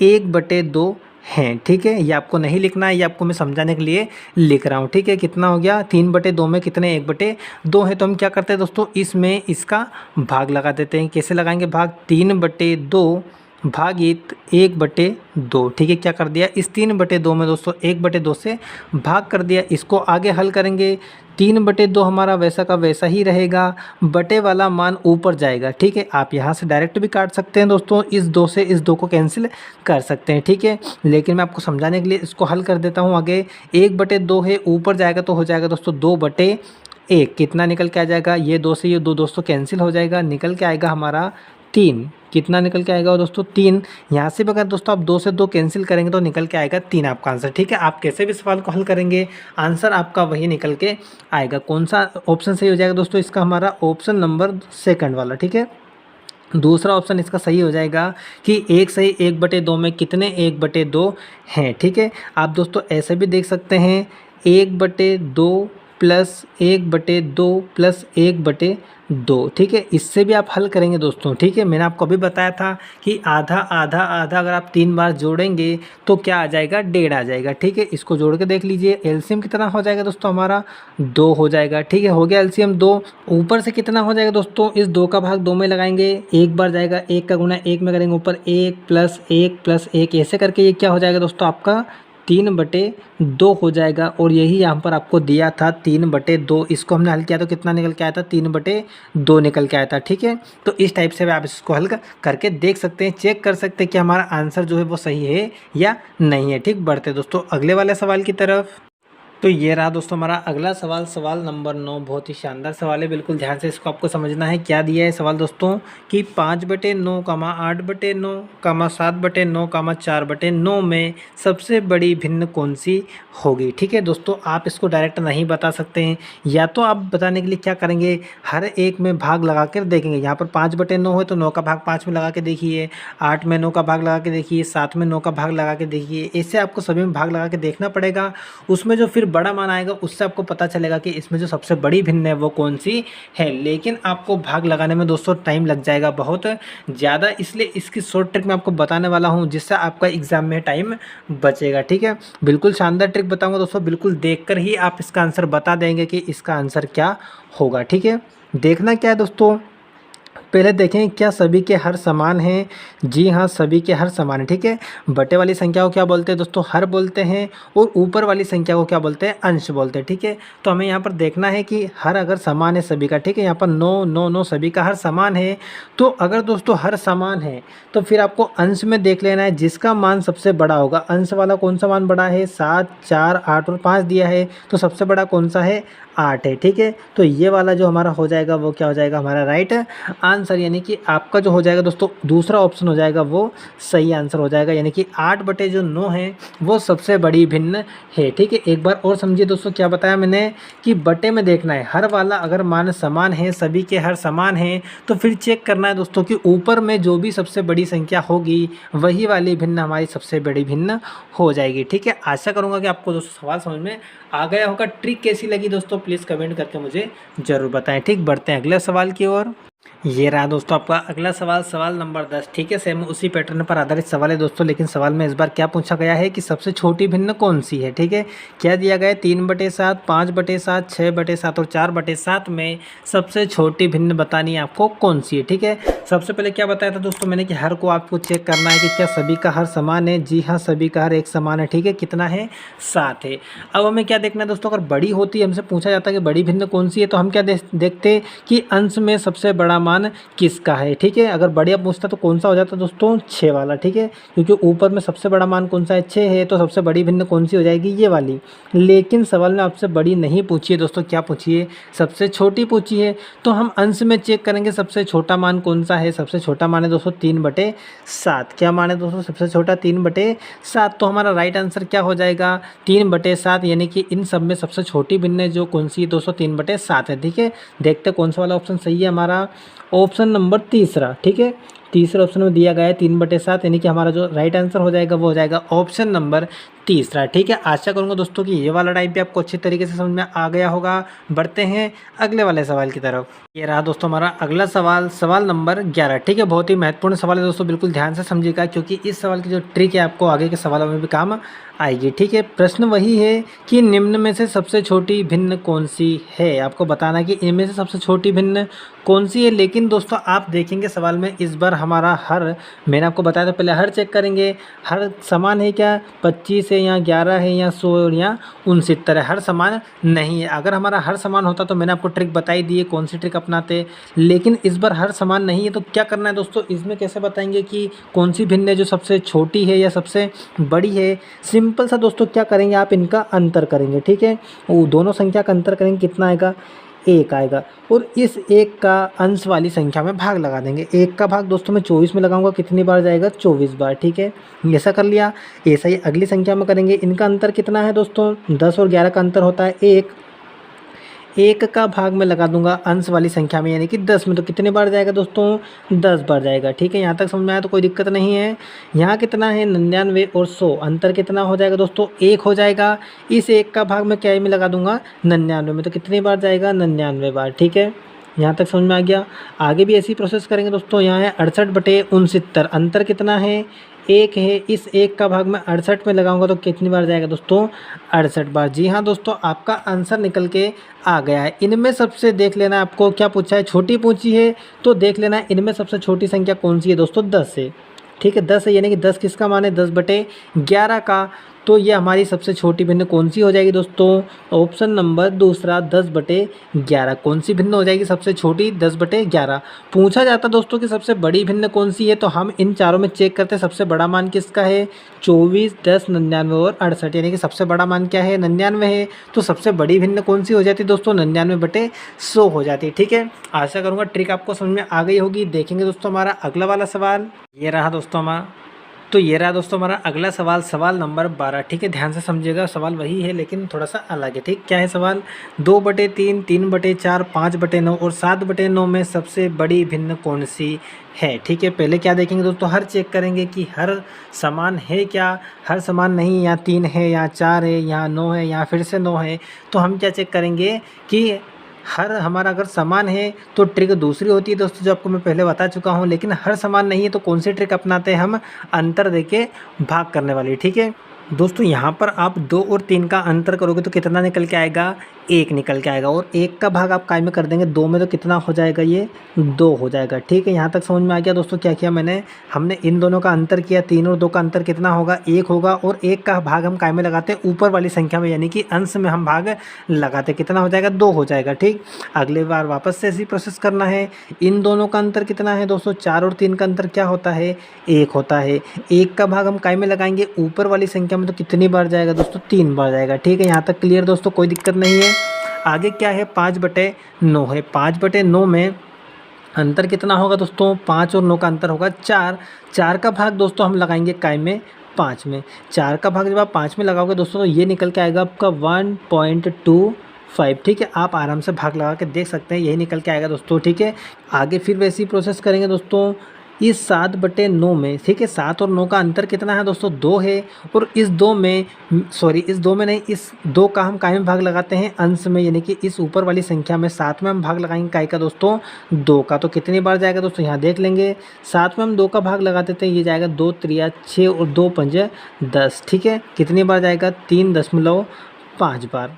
1/2 हैं। ठीक है, ये आपको नहीं लिखना है, ये आपको मैं समझाने के लिए लिख रहा हूँ। ठीक है, कितना हो गया 3/2 में कितने 1/2 है। तो हम क्या करते हैं दोस्तों, इसमें इसका भाग लगा देते हैं। कैसे लगाएंगे भाग, 3/2 भागित 1/2। ठीक है, क्या कर दिया, इस 3/2 में दोस्तों 1/2 से भाग कर दिया। इसको आगे हल करेंगे, 3/2 हमारा वैसा का वैसा ही रहेगा, बटे वाला मान ऊपर जाएगा। ठीक है, आप यहाँ से डायरेक्ट भी काट सकते हैं दोस्तों, इस 2 से इस 2 को कैंसिल कर सकते हैं। ठीक है, लेकिन मैं आपको समझाने के लिए इसको हल कर देता हूँ आगे। 1/2 है, ऊपर जाएगा तो हो जाएगा दोस्तों 2/1। कितना निकल के आ जाएगा, ये 2 से ये 2 दोस्तों कैंसिल हो जाएगा, निकल के आएगा हमारा 3। कितना निकल के आएगा दोस्तों 3। यहाँ से भी अगर दोस्तों आप 2 से 2 कैंसिल करेंगे तो निकल के आएगा 3 आपका आंसर। ठीक है, आप कैसे भी सवाल को हल करेंगे आंसर आपका वही निकल के आएगा। कौन सा ऑप्शन सही हो जाएगा दोस्तों, इसका हमारा ऑप्शन नंबर 2 वाला। ठीक है, दूसरा ऑप्शन इसका सही हो जाएगा कि 1 सही 1/2 में कितने 1/2 हैं। ठीक है, आप दोस्तों ऐसे भी देख सकते हैं, 1/2 प्लस 1/2 प्लस 1/2। ठीक है, इससे भी आप हल करेंगे दोस्तों। ठीक है, मैंने आपको अभी बताया था कि आधा आधा आधा अगर आप 3 बार जोड़ेंगे तो क्या आ जाएगा, 1.5 आ जाएगा। ठीक है, इसको जोड़ के देख लीजिए, एलसीएम कितना हो जाएगा दोस्तों, हमारा 2 हो जाएगा। ठीक है, हो गया एलसीएम 2। ऊपर से कितना हो जाएगा दोस्तों, इस 2 का भाग 2 में लगाएंगे, एक बार जाएगा, 1 का गुणा 1 में करेंगे, ऊपर 1 प्लस 1 प्लस 1 ऐसे करके ये क्या हो जाएगा दोस्तों, आपका 3/2 हो जाएगा। और यही यहाँ पर आपको दिया था 3/2। इसको हमने हल किया तो कितना निकल के आया था, 3/2 निकल के आया था। ठीक है, तो इस टाइप से आप इसको हल करके देख सकते हैं, चेक कर सकते हैं कि हमारा आंसर जो है वो सही है या नहीं है। ठीक, बढ़ते दोस्तों अगले वाले सवाल की तरफ। तो ये रहा दोस्तों हमारा अगला सवाल, सवाल नंबर 9। बहुत ही शानदार सवाल है, बिल्कुल ध्यान से इसको आपको समझना है। क्या दिया है सवाल दोस्तों कि 5/9, 8/9, 7/9, 4/9 में सबसे बड़ी भिन्न कौन सी होगी। ठीक है दोस्तों, आप इसको डायरेक्ट नहीं बता सकते हैं, या तो आप बताने के लिए क्या करेंगे, हर एक में भाग लगा कर देखेंगे। यहाँ पर 5/9 है तो 9 का भाग 5 में लगा के देखिए, 8 में 9 का भाग लगा के देखिए, 7 में 9 का भाग लगा के देखिए। ऐसे आपको सभी में भाग लगा के देखना पड़ेगा। उसमें जो फिर बड़ा मान आएगा उससे आपको पता चलेगा कि इसमें जो सबसे बड़ी भिन्न है वो कौन सी है। लेकिन आपको भाग लगाने में दोस्तों टाइम लग जाएगा बहुत ज़्यादा, इसलिए इसकी शॉर्ट ट्रिक मैं आपको बताने वाला हूँ जिससे आपका एग्जाम में टाइम बचेगा। ठीक है, बिल्कुल शानदार ट्रिक बताऊंगा दोस्तों, बिल्कुल देखकर ही आप इसका आंसर बता देंगे कि इसका आंसर क्या होगा। ठीक है, देखना क्या है दोस्तों, पहले देखें क्या सभी के हर समान हैं। जी हाँ, सभी के हर समान है। ठीक है, बटे वाली संख्या को क्या बोलते हैं दोस्तों, हर बोलते हैं, और ऊपर वाली संख्या को क्या बोलते हैं, अंश बोलते हैं। ठीक है, तो हमें यहाँ पर देखना है कि हर अगर समान है सभी का। ठीक है, यहाँ पर 9 9 9 सभी का हर समान है। तो अगर दोस्तों हर समान है तो फिर आपको अंश में देख लेना है जिसका मान सबसे बड़ा होगा। अंश वाला कौन सा मान बड़ा है, 7, 4, 8 और 5 दिया है, तो सबसे बड़ा कौन सा है, 8 है। ठीक है, तो ये वाला जो हमारा हो जाएगा वो क्या हो जाएगा, हमारा राइट आंसर, यानी कि आपका जो हो जाएगा दोस्तों दूसरा ऑप्शन हो जाएगा वो सही आंसर हो जाएगा। यानी कि 8/9 है वो सबसे बड़ी भिन्न है। ठीक है, एक बार और समझिए दोस्तों, क्या बताया मैंने कि बटे में देखना है, हर वाला अगर मान समान है, सभी के हर समान है, तो फिर चेक करना है दोस्तों कि ऊपर में जो भी सबसे बड़ी संख्या होगी वही वाली भिन्न हमारी सबसे बड़ी भिन्न हो जाएगी। ठीक है, आशा करूँगा कि आपको दोस्तों सवाल समझ में आ गया होगा। ट्रिक कैसी लगी दोस्तों प्लीज़ कमेंट करके मुझे ज़रूर बताएं। ठीक, बढ़ते हैं अगले सवाल की ओर। ये रहा दोस्तों आपका अगला सवाल, सवाल नंबर 10। ठीक है, सेम उसी पैटर्न पर आधारित सवाल है दोस्तों, लेकिन सवाल में इस बार क्या पूछा गया है कि सबसे छोटी भिन्न कौन सी है। ठीक है, क्या दिया गया है, 3/7, 5/7, 6/7 और 4/7 में सबसे छोटी भिन्न बतानी है आपको कौन सी है। ठीक है, सबसे पहले क्या बताया था दोस्तों मैंने कि हर को आपको चेक करना है कि क्या सभी का हर समान है। जी हाँ, सभी का हर एक समान है। ठीक है, कितना है, 7 है। अब हमें क्या देखना है दोस्तों, अगर बड़ी होती है, हमसे पूछा जाता है कि बड़ी भिन्न कौन सी है, तो हम क्या देखते कि अंश में सबसे बड़ा मान किसका है। ठीक है, अगर बढ़िया पूछता तो कौन सा हो जाता दोस्तों, 6 वाला। ठीक है, क्योंकि ऊपर में सबसे बड़ा मान कौन सा है, 6 है, तो सबसे बड़ी भिन्न कौन सी हो जाएगी, ये वाली। लेकिन सवाल में आपसे बड़ी नहीं पूछी है दोस्तों, क्या पूछी है, सबसे छोटी पूछी है। तो हम अंश में चेक करेंगे सबसे छोटा मान कौन सा है। सबसे छोटा मान है दोस्तों 3/7। क्या मान है दोस्तों सबसे छोटा, 3/7। तो हमारा राइट आंसर क्या हो जाएगा, 3/7, यानी कि इन सब में सबसे छोटी भिन्न जो कौन सी है दोस्तों, 3/7 है। ठीक है, देखते कौन सा वाला ऑप्शन सही है, हमारा ऑप्शन नंबर तीसरा। ठीक है, तीसरे ऑप्शन में दिया गया है 3/7, यानी कि हमारा जो राइट आंसर हो जाएगा वो हो जाएगा ऑप्शन नंबर तीसरा। ठीक है, आशा करूँगा दोस्तों कि ये वाला टाइप भी आपको अच्छी तरीके से समझ में आ गया होगा। बढ़ते हैं अगले वाले सवाल की तरफ। ये रहा दोस्तों हमारा अगला सवाल, सवाल नंबर 11। ठीक है, बहुत ही महत्वपूर्ण सवाल है दोस्तों, बिल्कुल ध्यान से समझिएगा क्योंकि इस सवाल की जो ट्रिक है आपको आगे के सवालों में भी काम आएगी। ठीक है, प्रश्न वही है कि निम्न में से सबसे छोटी भिन्न कौन सी है। आपको बताना है कि इनमें से सबसे छोटी भिन्न कौन सी है। लेकिन दोस्तों आप देखेंगे सवाल में इस बार हमारा हर, मैंने आपको बताया था पहले हर चेक करेंगे, हर समान है क्या, 25 है या 11 है या 100 या 69 है, हर समान नहीं है। अगर हमारा हर समान होता तो मैंने आपको ट्रिक बताई दी है कौन सी ट्रिक अपनाते, लेकिन इस बार हर समान नहीं है। तो क्या करना है दोस्तों, इसमें कैसे बताएंगे कि कौन सी भिन्न है जो सबसे छोटी है या सबसे बड़ी है। सिंपल सा दोस्तों क्या करेंगे, आप इनका अंतर करेंगे। ठीक है, वो दोनों संख्या का अंतर करेंगे, कितना आएगा, 1 आएगा। और इस 1 का अंश वाली संख्या में भाग लगा देंगे। 1 का भाग दोस्तों मैं 24 में लगाऊंगा, कितनी बार जाएगा, 24 बार। ठीक है, ऐसा कर लिया। ऐसा ही अगली संख्या में करेंगे। इनका अंतर कितना है दोस्तों, 10 और 11 का अंतर होता है 1। 1 का भाग में लगा दूंगा अंश वाली संख्या में यानी कि 10 में, तो कितने बार जाएगा दोस्तों, 10 बार जाएगा। ठीक है, यहाँ तक समझ में आया तो कोई दिक्कत नहीं है। यहाँ कितना है, 99 और 100, अंतर कितना हो जाएगा दोस्तों, 1 हो जाएगा। इस 1 का भाग में क्या में लगा दूंगा, 99 में, तो कितनी बार जाएगा, 99 बार। ठीक है, यहाँ तक समझ में आ गया। आगे भी ऐसी प्रोसेस करेंगे दोस्तों। यहाँ है 68/69, अंतर कितना है, 1 है। इस 1 का भाग में 68 में लगाऊंगा तो कितनी बार जाएगा दोस्तों, 68 बार। जी हाँ दोस्तों, आपका आंसर निकल के आ गया है। इनमें सबसे देख लेना है, आपको क्या पूछा है, छोटी पूछी है तो देख लेना है इनमें सबसे छोटी संख्या कौन सी है दोस्तों, 10 है। ठीक है, 10 है यानी कि 10 किसका मान है, 10/11 का। तो ये हमारी सबसे छोटी भिन्न कौन सी हो जाएगी दोस्तों, ऑप्शन नंबर दूसरा, 10/11। कौन सी भिन्न हो जाएगी सबसे छोटी, 10/11। पूछा जाता दोस्तों कि सबसे बड़ी भिन्न कौन सी है, तो हम इन चारों में चेक करते हैं सबसे बड़ा मान किसका है, 24, 10, 99 और 68, यानी कि सबसे बड़ा मान क्या है, 99 है। तो सबसे बड़ी भिन्न कौन सी हो जाती है दोस्तों, 99/100 हो जाती है। ठीक है, आशा करूँगा ट्रिक आपको समझ में आ गई होगी। देखेंगे दोस्तों हमारा अगला वाला सवाल, ये रहा दोस्तों हमारा। तो ये रहा दोस्तों हमारा अगला सवाल, सवाल नंबर 12। ठीक है, ध्यान से समझिएगा, सवाल वही है लेकिन थोड़ा सा अलग है। ठीक, क्या है सवाल, 2/3, 3/4, 5/9 और 7/9 में सबसे बड़ी भिन्न कौन सी है। ठीक है, पहले क्या देखेंगे दोस्तों, हर चेक करेंगे कि हर समान है क्या, हर समान नहीं, या 3 है या 4 है या 9 है या फिर से 9 है। तो हम क्या चेक करेंगे कि हर हमारा अगर समान है तो ट्रिक दूसरी होती है दोस्तों, जो आपको मैं पहले बता चुका हूँ। लेकिन हर समान नहीं है तो कौन सी ट्रिक अपनाते हैं हम, अंतर देके भाग करने वाली। ठीक है दोस्तों, यहाँ पर आप 2 और 3 का अंतर करोगे तो कितना निकल के आएगा, 1 निकल के आएगा। और 1 का भाग आप काय में कर देंगे, 2 में, तो कितना हो जाएगा, ये 2 हो जाएगा। ठीक है, यहाँ तक समझ में आ गया दोस्तों। क्या किया मैंने, हमने इन दोनों का अंतर किया, 3 और 2 का अंतर कितना होगा, 1 होगा। और 1 का भाग हम काय में लगाते हैं, ऊपर वाली संख्या में यानी कि अंश में हम भाग लगाते, कितना हो जाएगा, 2 हो जाएगा। ठीक, अगले बार वापस से ऐसी प्रोसेस करना है। इन दोनों का अंतर कितना है दोस्तों, 4 और 3 का अंतर क्या होता है, 1 होता है। 1 का भाग हम काय में लगाएंगे, ऊपर वाली संख्या में, तो कितनी बार जाएगा दोस्तों, 3 बार जाएगा। ठीक है, यहाँ तक क्लियर दोस्तों, कोई दिक्कत नहीं है। आगे क्या है, 5/9 है। 5/9 में अंतर कितना होगा दोस्तों, 5 और 9 का अंतर होगा 4। 4 का भाग दोस्तों हम लगाएंगे काय में, 5 में। 4 का भाग जब आप 5 में लगाओगे दोस्तों तो ये निकल के आएगा आपका 1.25। ठीक है, आप आराम से भाग लगा के देख सकते हैं, यही निकल के आएगा दोस्तों। ठीक है, आगे फिर वैसी प्रोसेस करेंगे दोस्तों। इस 7/9 में, ठीक है, 7 और 9 का अंतर कितना है दोस्तों, 2 है। और इस 2 में, सॉरी इस 2 में नहीं, इस 2 का हम काय में भाग लगाते हैं, अंश में, यानी कि इस ऊपर वाली संख्या में 7 में हम भाग लगाएंगे काय का दोस्तों, 2 का। तो कितनी बार जाएगा दोस्तों, यहाँ देख लेंगे। 7 में हम 2 का भाग लगा देते हैं, ये जाएगा 2 3 6 और 2 5 10। ठीक है, कितनी बार जाएगा, 3.5 बार।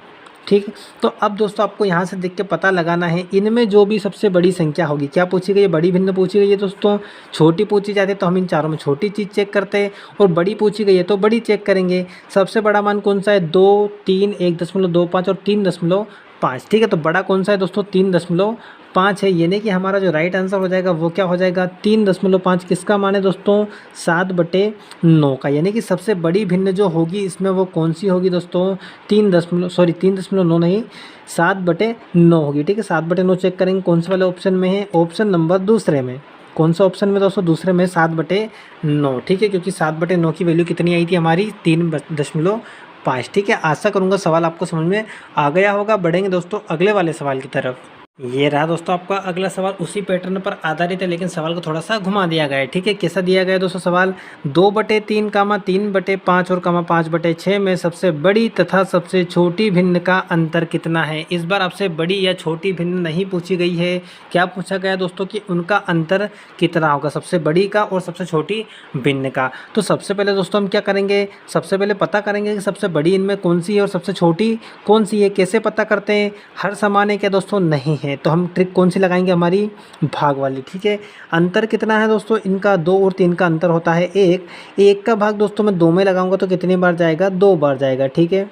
ठीक है, तो अब दोस्तों आपको यहाँ से देख के पता लगाना है इनमें जो भी सबसे बड़ी संख्या होगी। क्या पूछी गई है, बड़ी भिन्न पूछी गई है दोस्तों। छोटी पूछी जाती है तो हम इन चारों में छोटी चीज़ चेक करते हैं, और बड़ी पूछी गई है तो बड़ी चेक करेंगे। सबसे बड़ा मान कौन सा है, 2, 3, 1.25 और 3.5। ठीक है, तो बड़ा कौन सा है दोस्तों, 3.5 है। यानी कि हमारा जो राइट आंसर हो जाएगा वो क्या हो जाएगा, 3.5। किसका मान है दोस्तों, 7/9 का। यानी कि सबसे बड़ी भिन्न जो होगी इसमें वो कौन सी होगी दोस्तों, 3.9 नहीं, 7/9 होगी। ठीक है, 7/9 चेक करेंगे कौन से वाले ऑप्शन में है, ऑप्शन नंबर दूसरे में। कौन सा ऑप्शन में दोस्तों, दूसरे में 7/9। ठीक है, क्योंकि 7/9 की वैल्यू कितनी आई थी हमारी, 3.5। ठीक है, आशा करूँगा सवाल आपको समझ में आ गया होगा। बढ़ेंगे दोस्तों अगले वाले सवाल की तरफ। ये रहा दोस्तों आपका अगला सवाल उसी पैटर्न पर आधारित है, लेकिन सवाल को थोड़ा सा घुमा दिया गया है। ठीक है, कैसा दिया गया है दोस्तों सवाल, 2/3 कामा 3/5 और कामा 5/6 में सबसे बड़ी तथा सबसे छोटी भिन्न का अंतर कितना है। इस बार आपसे बड़ी या छोटी भिन्न नहीं पूछी गई है, क्या पूछा गया दोस्तों कि उनका अंतर कितना होगा, सबसे बड़ी का और सबसे छोटी भिन्न का। तो सबसे पहले दोस्तों हम क्या करेंगे, सबसे पहले पता करेंगे कि सबसे बड़ी इनमें कौन सी है और सबसे छोटी कौन सी है। कैसे पता करते हैं, हर समान है क्या दोस्तों, नहीं है, तो हम ट्रिक कौन सी लगाएंगे, हमारी भाग वाली। ठीक है, अंतर कितना है दोस्तों इनका, 2 और 3 का अंतर होता है 1। 1 का भाग दोस्तों मैं 2 में लगाऊंगा तो कितनी बार जाएगा, 2 बार जाएगा। ठीक है,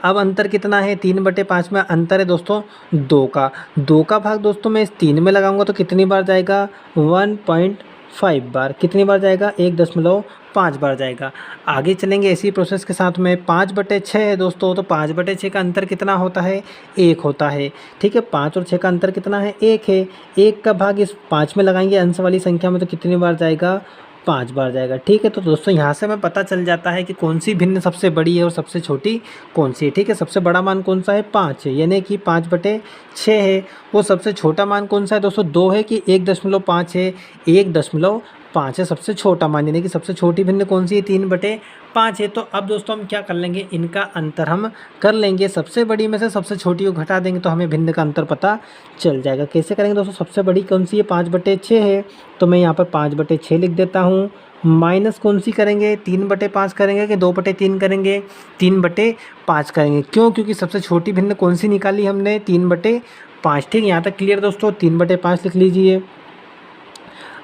अब अंतर कितना है, 3/5 में अंतर है दोस्तों 2 का। 2 का भाग दोस्तों मैं इस 3 में लगाऊंगा तो कितनी बार जाएगा, 1.5 बार। कितनी बार जाएगा, 1.5 बार जाएगा। आगे चलेंगे इसी प्रोसेस के साथ में। 5/6 है दोस्तों, तो 5/6 का अंतर कितना होता है, 1 होता है। ठीक है, 5 और 6 का अंतर कितना है, 1 है। 1 का भाग इस 5 में लगाएंगे अंश वाली संख्या में तो कितनी बार जाएगा, 5 बार जाएगा। ठीक है, तो दोस्तों यहाँ से हमें पता चल जाता है कि कौन सी भिन्न सबसे बड़ी है और सबसे छोटी कौन सी है। ठीक है, सबसे बड़ा मान कौन सा है, 5 है, यानी कि 5/6 है। वो सबसे छोटा मान कौन सा है दोस्तों, 2 है कि 1.5 है, 1.5 है सबसे छोटा मान, यानी कि सबसे छोटी भिन्न कौन सी है, 3/5 है। तो अब दोस्तों हम क्या कर लेंगे, इनका अंतर हम कर लेंगे, सबसे बड़ी में से सबसे छोटी को घटा देंगे तो हमें भिन्न का अंतर पता चल जाएगा। कैसे करेंगे दोस्तों, सबसे बड़ी कौन सी है, 5/6 है, तो मैं यहाँ पर 5/6 लिख देता हूँ। माइनस कौन सी करेंगे, 3/5 करेंगे कि 2/3 करेंगे, 3/5 करेंगे। क्यों, क्योंकि सबसे छोटी भिन्न कौन सी निकाली हमने, 3/5। ठीक, यहाँ तक क्लियर दोस्तों, 3/5 लिख लीजिए।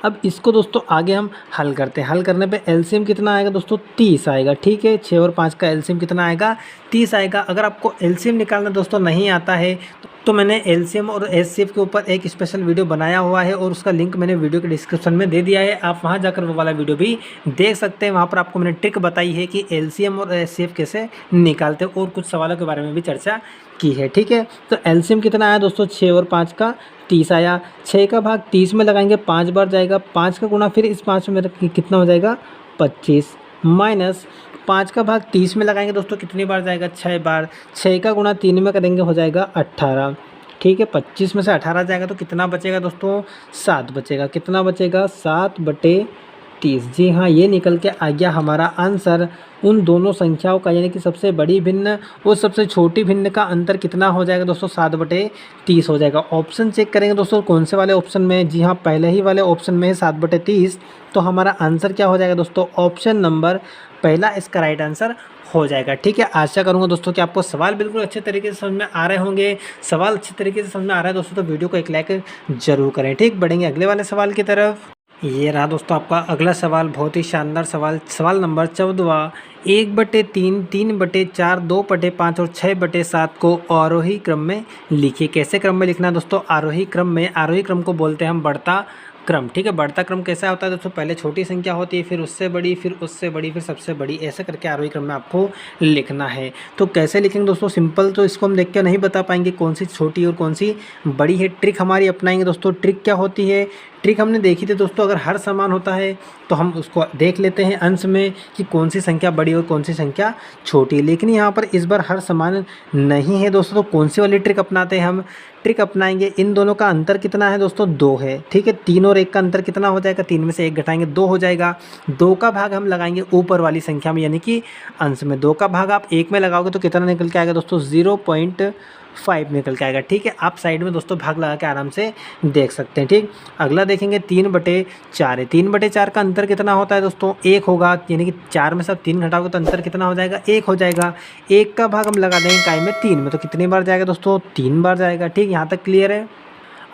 अब इसको दोस्तों आगे हम हल करते हैं। हल करने पे एलसीएम कितना आएगा दोस्तों, 30 आएगा। ठीक है, 6 और 5 का एलसीएम कितना आएगा, 30 आएगा। अगर आपको एलसीएम निकालना दोस्तों नहीं आता है तो मैंने एलसीएम और एचसीएफ के ऊपर एक स्पेशल वीडियो बनाया हुआ है और उसका लिंक मैंने वीडियो के डिस्क्रिप्शन में दे दिया है, आप वहां जाकर वो वाला वीडियो भी देख सकते हैं। वहां पर आपको मैंने ट्रिक बताई है कि एलसीएम और एचसीएफ कैसे निकालते हैं और कुछ सवालों के बारे में भी चर्चा की है। ठीक है, तो एलसीएम कितना आया दोस्तों, 6 और 5 का 30 आया। 6 का भाग 30 में लगाएंगे 5 बार जाएगा, 5 का गुणा फिर इस 5 में कितना हो जाएगा, 25, माइनस 5 का भाग 30 में लगाएंगे दोस्तों कितनी बार जाएगा, 6 बार। 6 का गुणा 3 में करेंगे हो जाएगा 18। ठीक है, 25 में से 18 जाएगा तो कितना बचेगा दोस्तों, 7 बचेगा। कितना बचेगा, 7/30। जी हाँ, ये निकल के आ गया हमारा आंसर। उन दोनों संख्याओं का यानी कि सबसे बड़ी भिन्न और सबसे छोटी भिन्न का अंतर कितना हो जाएगा दोस्तों, 7/30 हो जाएगा। ऑप्शन चेक करेंगे दोस्तों कौन से वाले ऑप्शन में, जी हाँ पहले ही वाले ऑप्शन में है 7/30, तो हमारा आंसर क्या हो जाएगा दोस्तों, ऑप्शन नंबर पहला इसका राइट आंसर हो जाएगा। ठीक है, आशा करूंगा दोस्तों कि आपको सवाल बिल्कुल अच्छे तरीके से समझ में आ रहे होंगे। सवाल अच्छे तरीके से समझ में आ रहा है दोस्तों तो वीडियो को एक लाइक जरूर करें। ठीक, बढ़ेंगे अगले वाले सवाल की तरफ। ये रहा दोस्तों आपका अगला सवाल, बहुत ही शानदार सवाल, सवाल नंबर 14। 1/3, 3/4, 2/5 और 6/7 को आरोही क्रम में लिखिए। कैसे क्रम में लिखना है दोस्तों, आरोही क्रम में। आरोही क्रम को बोलते हैं हम बढ़ता क्रम। ठीक है, बढ़ता क्रम कैसा होता है दोस्तों, पहले छोटी संख्या होती है, फिर उससे बड़ी, फिर उससे बड़ी, फिर सबसे बड़ी, ऐसे करके आरोही क्रम में आपको लिखना है। तो कैसे लिखेंगे दोस्तों, सिंपल तो इसको हम देख के नहीं बता पाएंगे कौन सी छोटी और कौन सी बड़ी है। ट्रिक हमारी अपनाएंगे दोस्तों। ट्रिक क्या होती है, ट्रिक हमने देखी थी दोस्तों, अगर हर समान होता है तो हम उसको देख लेते हैं अंश में कि कौन सी संख्या बड़ी और कौन सी संख्या छोटी। लेकिन यहाँ पर इस बार हर समान नहीं है दोस्तों, तो कौन सी वाली ट्रिक अपनाते हैं हम, ट्रिक अपनाएंगे। इन दोनों का अंतर कितना है दोस्तों, 2 है। ठीक है, 3 और 1 का अंतर कितना हो जाएगा, 3 में से 1 घटाएंगे 2 हो जाएगा। 2 का भाग हम लगाएंगे ऊपर वाली संख्या में यानी कि अंश में। 2 का भाग आप 1 में लगाओगे तो कितना निकल के आएगा दोस्तों, 0.5 निकल के आएगा। ठीक है, आप साइड में दोस्तों भाग लगा के आराम से देख सकते हैं। ठीक, अगला देखेंगे 3/4 है। 3/4 का अंतर कितना होता है दोस्तों, 1 होगा, यानी कि 4 में से आप 3 घटाओगे तो अंतर कितना हो जाएगा, 1 हो जाएगा। 1 का भाग हम लगा देंगे इकाई में 3 में तो कितनी बार जाएगा दोस्तों, 3 बार जाएगा। ठीक, यहाँ तक क्लियर है।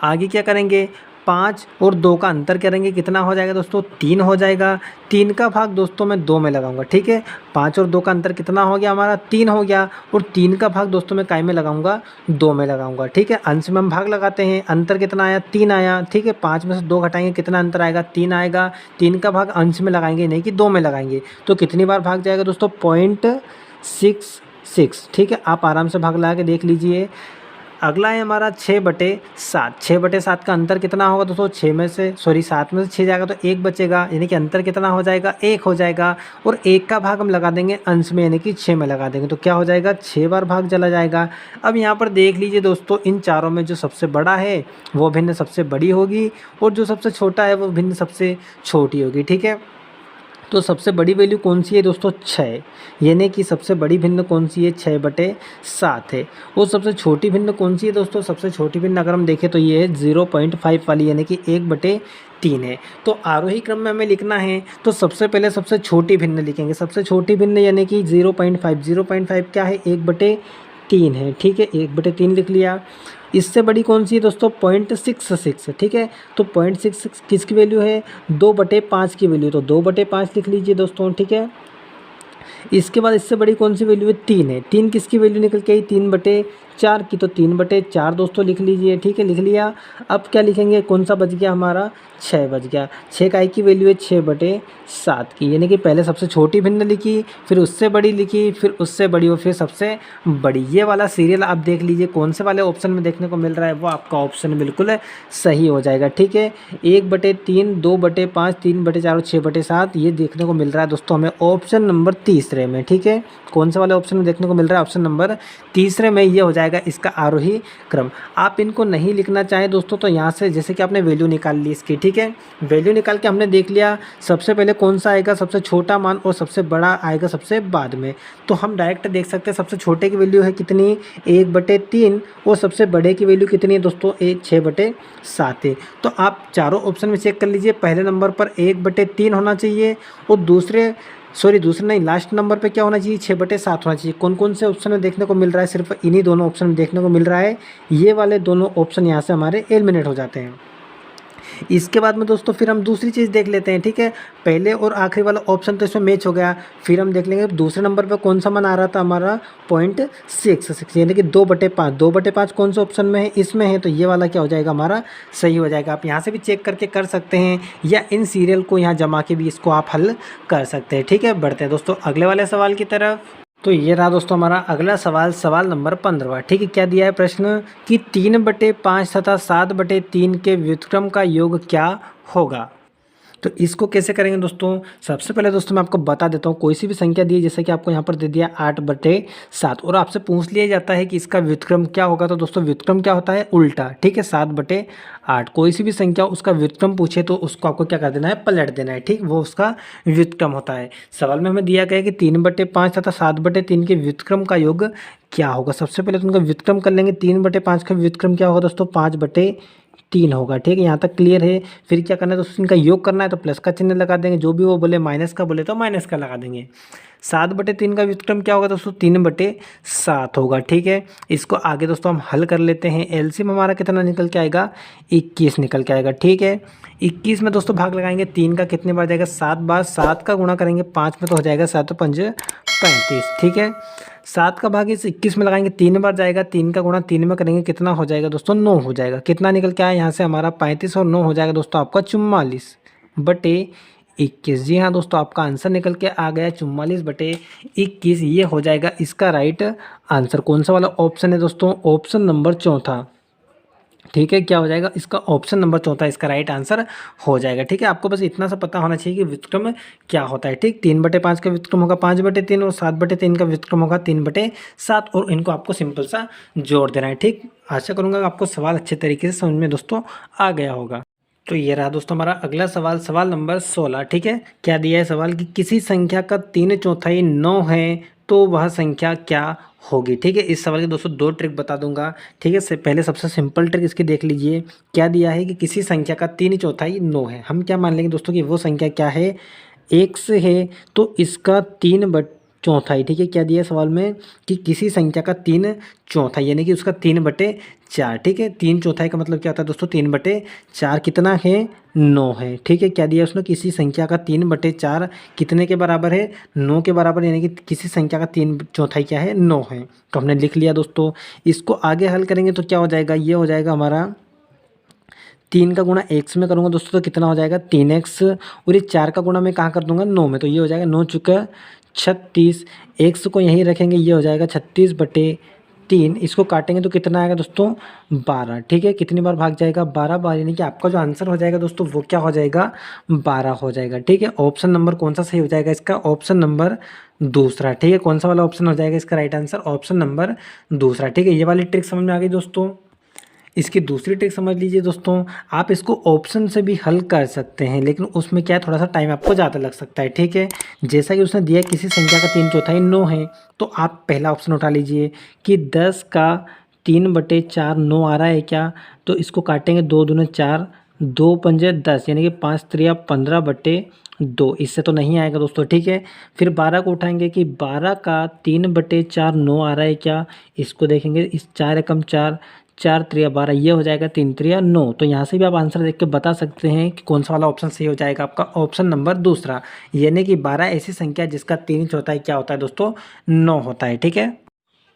आगे क्या करेंगे, 5 और 2 का अंतर करेंगे कितना हो जाएगा दोस्तों, 3 हो जाएगा। 3 का भाग दोस्तों मैं 2 में लगाऊंगा। ठीक है, 5 और 2 का अंतर कितना हो गया हमारा, 3 हो गया। और 3 का भाग दोस्तों मैं काय में लगाऊंगा, 2 में लगाऊंगा। ठीक है, अंश में हम भाग लगाते हैं, अंतर कितना आया, 3 आया। ठीक है, 5 में से 2 घटाएंगे कितना अंतर आएगा, 3 आएगा। 3 का भाग अंश में लगाएंगे नहीं कि 2 में लगाएंगे, तो कितनी बार भाग जाएगा दोस्तों, 0.66। ठीक है, आप आराम से भाग लगा के देख लीजिए। अगला है हमारा 6/7। 6/7 का अंतर कितना होगा दोस्तों, 7 में से 6 जाएगा तो 1 बचेगा, यानी कि अंतर कितना हो जाएगा, 1 हो जाएगा। और 1 का भाग हम लगा देंगे अंश में, यानी कि 6 में लगा देंगे तो क्या हो जाएगा, 6 बार भाग चला जाएगा। अब यहाँ पर देख लीजिए दोस्तों, इन चारों में जो सबसे बड़ा है वो भिन्न सबसे बड़ी होगी, और जो सबसे छोटा है वो भिन्न सबसे छोटी होगी। ठीक है, तो सबसे बड़ी वैल्यू कौन सी है दोस्तों, 6, यानी कि सबसे बड़ी भिन्न कौन सी है, 6/7 है। और सबसे छोटी भिन्न कौन सी है दोस्तों, सबसे छोटी भिन्न अगर हम देखें तो ये है 0.5 वाली, यानी कि 1/3 है। तो आरोही क्रम में हमें लिखना है तो सबसे पहले सबसे छोटी भिन्न लिखेंगे। सबसे छोटी भिन्न यानी कि 0.5। 0.5 क्या है, 1/3 है। ठीक है, 1/3 लिख लिया। इससे बड़ी कौन सी है दोस्तों, 0.66। ठीक है, तो 0.66 किसकी वैल्यू है, 2/5 की वैल्यू, तो 2/5 लिख लीजिए दोस्तों। ठीक है, इसके बाद इससे बड़ी कौन सी वैल्यू है, 3 है। 3 किसकी वैल्यू निकल के आई, 3/4 की, तो 3/4 दोस्तों लिख लीजिए। ठीक है, लिख लिया। अब क्या लिखेंगे, कौन सा बच गया हमारा, 6 बच गया। 6 का की वैल्यू है 6/7 की, यानी कि पहले सबसे छोटी भिन्न लिखी, फिर उससे बड़ी लिखी, फिर उससे बड़ी और फिर सबसे बड़ी। ये वाला सीरियल आप देख लीजिए कौन से वाले ऑप्शन में देखने को मिल रहा है, वो आपका ऑप्शन बिल्कुल सही हो जाएगा। ठीक है, 1/3, 2/5, 3/4 और 6/7 ये देखने को मिल रहा है दोस्तों हमें ऑप्शन नंबर तीसरे में। ठीक है, कौन से वाले ऑप्शन में देखने को मिल रहा है, ऑप्शन नंबर तीसरे में ये हो जाएगा इसका आरोही क्रम। आप इनको नहीं लिखना चाहें दोस्तों तो यहाँ से जैसे कि आपने वैल्यू निकाल ली इसकी। ठीक है, वैल्यू निकाल के हमने देख लिया सबसे पहले कौन सा आएगा, सबसे छोटा मान, और सबसे बड़ा आएगा सबसे बाद में। तो हम डायरेक्ट देख सकते हैं सबसे छोटे की वैल्यू है कितनी, 1/3, और सबसे बड़े की वैल्यू कितनी है दोस्तों, 6/7 है। तो आप चारों ऑप्शन में चेक कर लीजिए, पहले नंबर पर 1/3 होना चाहिए, और दूसरे नहीं, लास्ट नंबर पे क्या होना चाहिए, 6/7 होना चाहिए। कौन कौन से ऑप्शन में देखने को मिल रहा है, सिर्फ इन्हीं दोनों ऑप्शन में देखने को मिल रहा है। ये वाले दोनों ऑप्शन यहाँ से हमारे एलिमिनेट हो जाते हैं। इसके बाद में दोस्तों फिर हम दूसरी चीज़ देख लेते हैं। ठीक है, पहले और आखिरी वाला ऑप्शन तो इसमें मैच हो गया। फिर हम देख लेंगे दूसरे नंबर पे कौन सा मान आ रहा था हमारा, 0.66, यानी कि 2/5। 2/5 कौन सा ऑप्शन में है, इसमें है, तो ये वाला क्या हो जाएगा हमारा, सही हो जाएगा। आप यहाँ से भी चेक करके कर सकते हैं, या इन सीरियल को यहाँ जमा के भी इसको आप हल कर सकते हैं। ठीक है, बढ़ते हैं दोस्तों अगले वाले सवाल की तरफ। तो ये रहा दोस्तों हमारा अगला सवाल, सवाल नंबर 15। ठीक है, क्या दिया है प्रश्न कि 3/5 तथा 7/3 के व्युत्क्रम का योग क्या होगा। तो इसको कैसे करेंगे दोस्तों, सबसे पहले दोस्तों मैं आपको बता देता हूँ। कोई सी भी संख्या दी है, जैसे कि आपको यहाँ पर दे दिया 8/7, और आपसे पूछ लिया जाता है कि इसका व्युत्क्रम क्या होगा, तो दोस्तों व्युत्क्रम क्या होता है, उल्टा। ठीक है, 7/8। कोई सी भी संख्या उसका व्युत्क्रम पूछे तो उसको आपको क्या कर देना है, पलट देना है। ठीक, वो उसका व्युत्क्रम होता है। सवाल में हमें दिया गया है कि 3/5 तथा 7/3 के व्युत्क्रम का योग क्या होगा। सबसे पहले तो उनका व्युत्क्रम कर लेंगे। 3/5 का व्युत्क्रम क्या होगा दोस्तों, 5/3 होगा। ठीक है, यहाँ तक क्लियर है। फिर क्या करना है दोस्तों, इनका योग करना है तो प्लस का चिन्ह लगा देंगे, जो भी वो बोले माइनस का बोले तो माइनस का लगा देंगे। 7/3 का व्युत्क्रम क्या होगा दोस्तों, 3/7 होगा। ठीक है, इसको आगे दोस्तों हम हल कर लेते हैं। एलसीएम हमारा कितना निकल के आएगा, 21 निकल के आएगा। ठीक है, 21 में दोस्तों भाग लगाएंगे, 3 का कितने बार जाएगा, 7 बार। 7 का गुणा करेंगे 5 में तो हो जाएगा 7 और 5 35। ठीक है, 7 का भाग इस 21 में लगाएंगे, 3 बार जाएगा। 3 का गुणा 3 में करेंगे, कितना हो जाएगा दोस्तों, 9 हो जाएगा। कितना निकल के आया यहाँ से हमारा 35, और 9 हो जाएगा दोस्तों आपका 44/21। जी हाँ दोस्तों, आपका आंसर निकल के आ गया 44/21। ये हो जाएगा इसका राइट आंसर। कौन सा वाला ऑप्शन है दोस्तों, ऑप्शन नंबर चौथा। ठीक है, क्या हो जाएगा इसका, ऑप्शन नंबर चौथा इसका राइट आंसर हो जाएगा। ठीक है, आपको बस इतना सा पता होना चाहिए कि व्युत्क्रम क्या होता है। ठीक, 3/5 का व्युत्क्रम होगा 5/3, और 7/3 का व्युत्क्रम होगा 3/7, और इनको आपको सिंपल सा जोड़ देना है। ठीक, आशा करूँगा आपको सवाल अच्छे तरीके से समझ में दोस्तों आ गया होगा। तो ये रहा दोस्तों हमारा अगला सवाल, सवाल नंबर 16। ठीक है, क्या दिया है सवाल कि किसी संख्या का 3/4 9 है तो वह संख्या क्या होगी। ठीक है, इस सवाल के दोस्तों 2 ट्रिक बता दूंगा। ठीक है, पहले सबसे सिंपल ट्रिक इसकी देख लीजिए। क्या दिया है कि किसी संख्या का 3/4 9 है। हम क्या मान लेंगे दोस्तों कि वो संख्या क्या है, x है, तो इसका 3/4। ठीक है, क्या दिया सवाल में कि किसी संख्या का 3/4 यानी कि उसका 3/4। ठीक है, 3/4 का मतलब क्या होता है दोस्तों, 3/4 कितना है, 9 है। ठीक है, क्या दिया उसने, किसी संख्या का 3/4 कितने के बराबर है, 9 के बराबर, यानी कि किसी संख्या का 3/4 क्या है, 9 है। तो हमने लिख लिया दोस्तों। इसको आगे हल करेंगे तो क्या हो जाएगा, ये हो जाएगा हमारा 3 का गुणा x में करूँगा दोस्तों तो कितना हो जाएगा 3x, और ये 4 का गुणा मैं कहाँ कर दूंगा, 9 में, तो ये हो जाएगा 9 चुका 36। x को यहीं रखेंगे, ये हो जाएगा 36/3। 3, इसको काटेंगे तो कितना आएगा दोस्तों 12। ठीक है, कितनी बार भाग जाएगा 12 बार, यानी कि आपका जो आंसर हो जाएगा दोस्तों वो क्या हो जाएगा 12 हो जाएगा। ठीक है, ऑप्शन नंबर कौन सा सही हो जाएगा इसका, ऑप्शन नंबर दूसरा। ठीक है, कौन सा वाला ऑप्शन हो जाएगा इसका राइट आंसर, ऑप्शन नंबर दूसरा। ठीक है, ये वाली ट्रिक समझ में आ गई दोस्तों। इसकी दूसरी ट्रिक समझ लीजिए दोस्तों, आप इसको ऑप्शन से भी हल कर सकते हैं, लेकिन उसमें क्या है थोड़ा सा टाइम आपको ज़्यादा लग सकता है। ठीक है, जैसा कि उसने दिया किसी संख्या का 3/4 9 है, तो आप पहला ऑप्शन उठा लीजिए कि 10 का 3/4 9 आ रहा है क्या, तो इसको काटेंगे 2 दूने 4, 2 पंजे 10, यानी कि 5 त्रिया 15/2, इससे तो नहीं आएगा दोस्तों। ठीक है, फिर 12 को उठाएंगे कि 12 का 3/4 9 आ रहा है क्या, इसको देखेंगे, इस 4 एकम 4, 4 त्रिया 12, ये हो जाएगा 3 त्रिया 9। तो यहाँ से भी आप आंसर देख के बता सकते हैं कि कौन सा वाला ऑप्शन सही हो जाएगा आपका, ऑप्शन नंबर दूसरा, यानी कि 12 ऐसी संख्या जिसका 3/4 क्या होता है दोस्तों 9 होता है। ठीक है,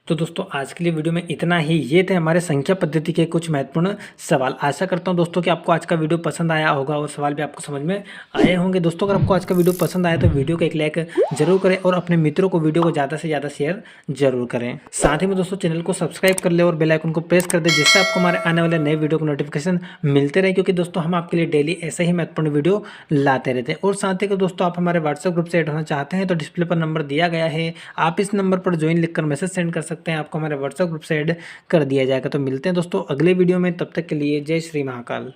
तो दोस्तों आज के लिए वीडियो में इतना ही। ये थे हमारे संख्या पद्धति के कुछ महत्वपूर्ण सवाल। आशा करता हूं दोस्तों कि आपको आज का वीडियो पसंद आया होगा और सवाल भी आपको समझ में आए होंगे। दोस्तों अगर आपको आज का वीडियो पसंद आया तो वीडियो को एक लाइक जरूर करें और अपने मित्रों को वीडियो को ज़्यादा से ज़्यादा शेयर जरूर करें। साथ ही में दोस्तों चैनल को सब्सक्राइब कर ले और बेल आइकन को प्रेस कर दे, जिससे आपको हमारे आने वाले नए वीडियो को नोटिफिकेशन मिलते रहे, क्योंकि दोस्तों हम आपके लिए डेली ऐसे ही महत्वपूर्ण वीडियो लाते रहते हैं। और साथ ही कि दोस्तों आप हमारे व्हाट्सएप ग्रुप से ऐड होना चाहते हैं तो डिस्प्ले पर नंबर दिया गया है, आप इस नंबर पर ज्वाइन लिखकर मैसेज सेंड कर सकते हैं, आपको हमारे व्हाट्सएप ग्रुप से ऐड कर दिया जाएगा। तो मिलते हैं दोस्तों अगले वीडियो में, तब तक के लिए जय श्री महाकाल।